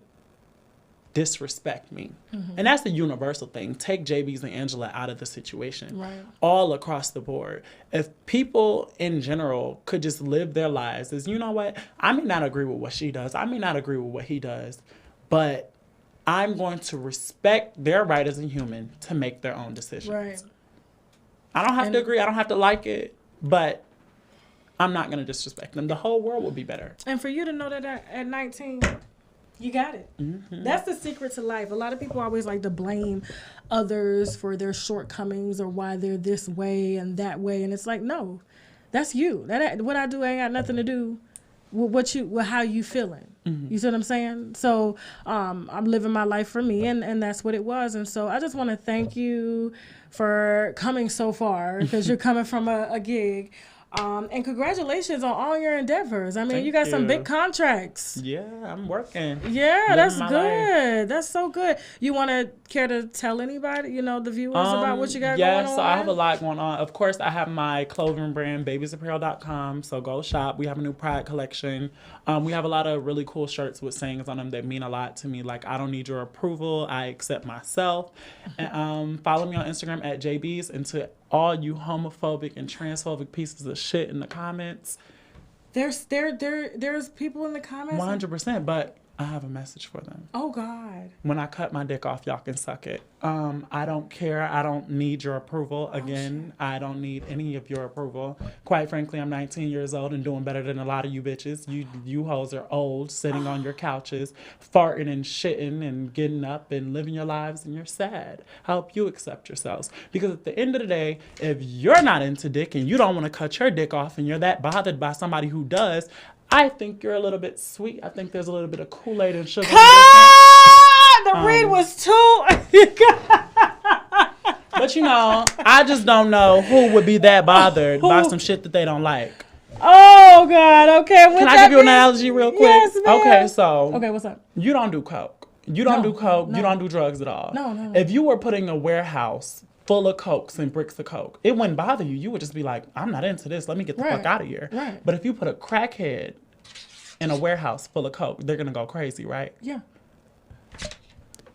disrespect me. And that's the universal thing. Take JB's and Angela out of the situation. Right. All across the board. If people in general could just live their lives as, you know what, I may not agree with what she does, I may not agree with what he does, but I'm going to respect their right as a human to make their own decisions. Right. I don't have to agree, I don't have to like it, but I'm not going to disrespect them. The whole world will be better. And for you to know that at 19, you got it. That's the secret to life. A lot of people always like to blame others for their shortcomings or why they're this way and that way. And it's like, no, that's you. What I do ain't got nothing to do with how you feeling. You see what I'm saying? So I'm living my life for me, and that's what it was. And so I just want to thank you for coming so far, because you're coming from a gig. And congratulations on all your endeavors. I mean, you got some big contracts. Yeah, I'm working. Yeah, that's good. That's so good. You want to care to tell anybody, the viewers about what you got going on? Yes, so I have a lot going on. Of course, I have my clothing brand, babiesapparel.com. So go shop. We have a new Pride collection. We have a lot of really cool shirts with sayings on them that mean a lot to me. Like, I don't need your approval. I accept myself. And follow me on Instagram at JB's. And to all you homophobic and transphobic pieces of shit in the comments. There's people in the comments? 100%, but I have a message for them. Oh, God. When I cut my dick off, y'all can suck it. I don't care. I don't need your approval. Again, I don't need any of your approval. Quite frankly, I'm 19 years old and doing better than a lot of you bitches. You hoes are old, sitting on your couches, farting and shitting and getting up and living your lives, and you're sad. I hope you accept yourselves. Because at the end of the day, if you're not into dick and you don't want to cut your dick off and you're that bothered by somebody who does, I think you're a little bit sweet. I think there's a little bit of Kool-Aid and sugar. The read was too. But I just don't know who would be that bothered by some shit that they don't like. Oh, God. Okay. Can I give you an analogy real quick? Yes, ma'am. Okay, so. Okay, what's up? You don't do coke. You don't do coke. No. You don't do drugs at all. No. If you were putting a warehouse full of cokes and bricks of coke, it wouldn't bother you. You would just be like, I'm not into this. Let me get the fuck out of here. Right. But if you put a crackhead in a warehouse full of coke, they're going to go crazy, right? Yeah.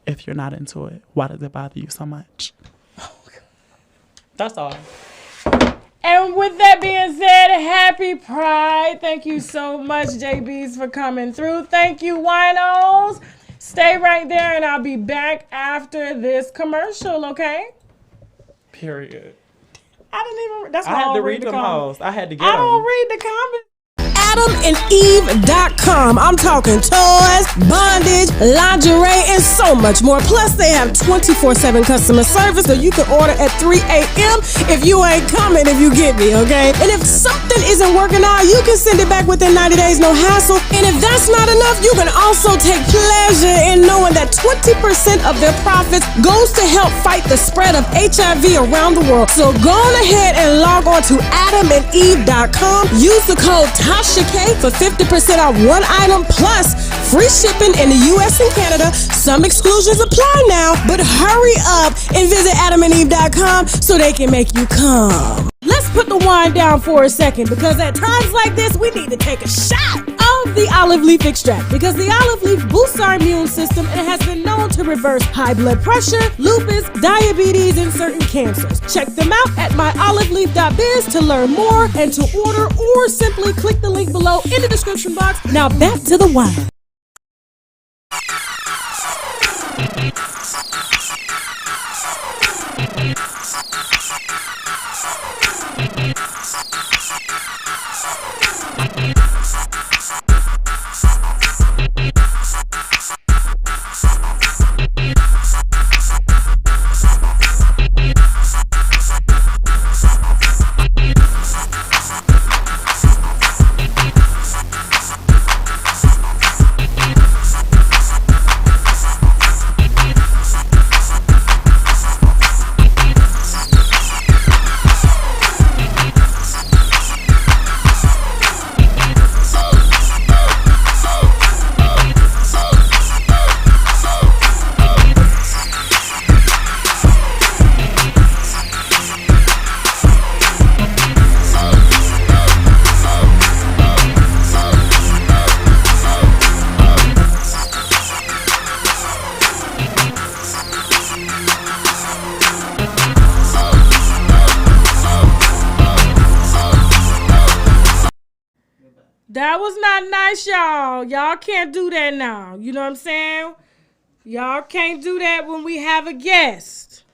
If you're not into it, why does it bother you so much? Oh, God. That's all. And with that being said, happy Pride. Thank you so much, JBs, for coming through. Thank you, winos. Stay right there, and I'll be back after this commercial, okay? Period. I didn't even. That's why I had don't to read the them comments. hoes. I had to get them. I don't read the comments. AdamandEve.com. I'm talking toys, bondage, lingerie, and so much more. Plus, they have 24/7 customer service, so you can order at 3 a.m. if you ain't coming, if you get me, okay? And if something isn't working out, you can send it back within 90 days, no hassle. And if that's not enough, you can also take pleasure in knowing that 20% of their profits goes to help fight the spread of HIV around the world. So go on ahead and log on to AdamandEve.com. Use the code TASHAK for 50% off one item plus free shipping in the U.S. and Canada. Some exclusions apply now, but hurry up and visit AdamandEve.com so they can make you come. Let's put the wine down for a second, because at times like this, we need to take a shot of the olive leaf extract, because the olive leaf boosts our immune system and has been known to reverse high blood pressure, lupus, diabetes, and certain cancers. Check them out at myoliveleaf.biz to learn more and to order, or simply click the link below in the description box. Now back to the wine. That was not nice, y'all. Y'all can't do that now. You know what I'm saying? Y'all can't do that when we have a guest.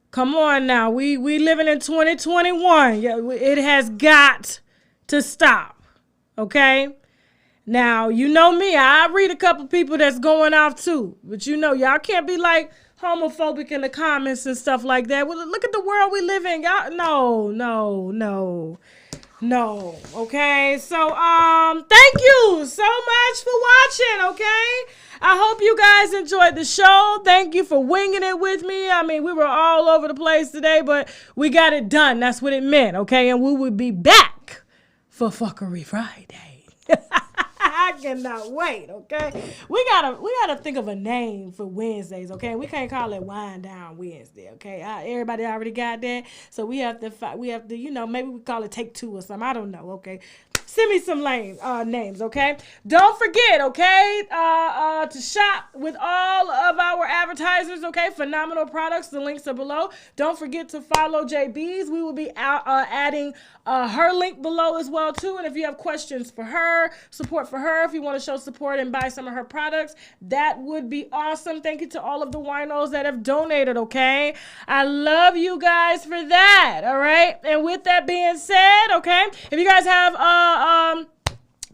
Come on now. We living in 2021. It has got to stop. Okay? Now, you know me. I read a couple people that's going off too. But you know, y'all can't be like homophobic in the comments and stuff like that. Well, look at the world we live in. Y'all, no, okay? So, thank you so much for watching, okay? I hope you guys enjoyed the show. Thank you for winging it with me. I mean, we were all over the place today, but we got it done. That's what it meant, okay? And we will be back for Fuckery Friday. I cannot wait, okay? We gotta think of a name for Wednesdays, okay? We can't call it Wind Down Wednesday, okay? Everybody already got that, so we have to, you know, maybe we call it Take Two or something. I don't know, okay? Send me some names, okay? Don't forget, okay, to shop with all of our advertisers, okay? Phenomenal products. The links are below. Don't forget to follow JB's. We will be adding her link below as well, too. And if you have questions for her, support for her, if you want to show support and buy some of her products, that would be awesome. Thank you to all of the winos that have donated, okay? I love you guys for that, all right? And with that being said, okay, if you guys have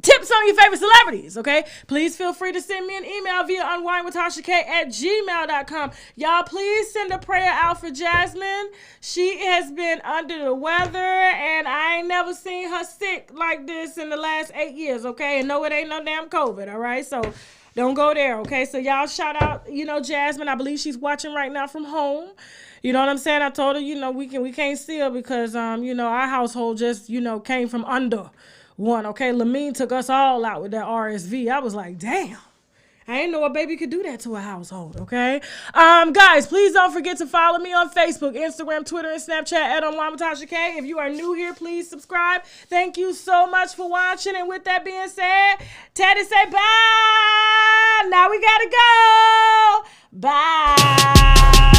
tips on your favorite celebrities, okay? Please feel free to send me an email via unwinewithtashak@gmail.com. Y'all, please send a prayer out for Jasmine. She has been under the weather, and I ain't never seen her sick like this in the last 8 years, okay? And no, it ain't no damn COVID, all right? So don't go there, okay? So y'all shout out, you know, Jasmine. I believe she's watching right now from home. You know what I'm saying? I told her, you know, we can't see her because, you know, our household just, you know, came from under one, okay? Lamine took us all out with that RSV. I was like, damn. I didn't know a baby could do that to a household, okay? Guys, please don't forget to follow me on Facebook, Instagram, Twitter, and Snapchat at UNWINEWITHTASHAK. If you are new here, please subscribe. Thank you so much for watching. And with that being said, Teddy say bye. Now we gotta go. Bye.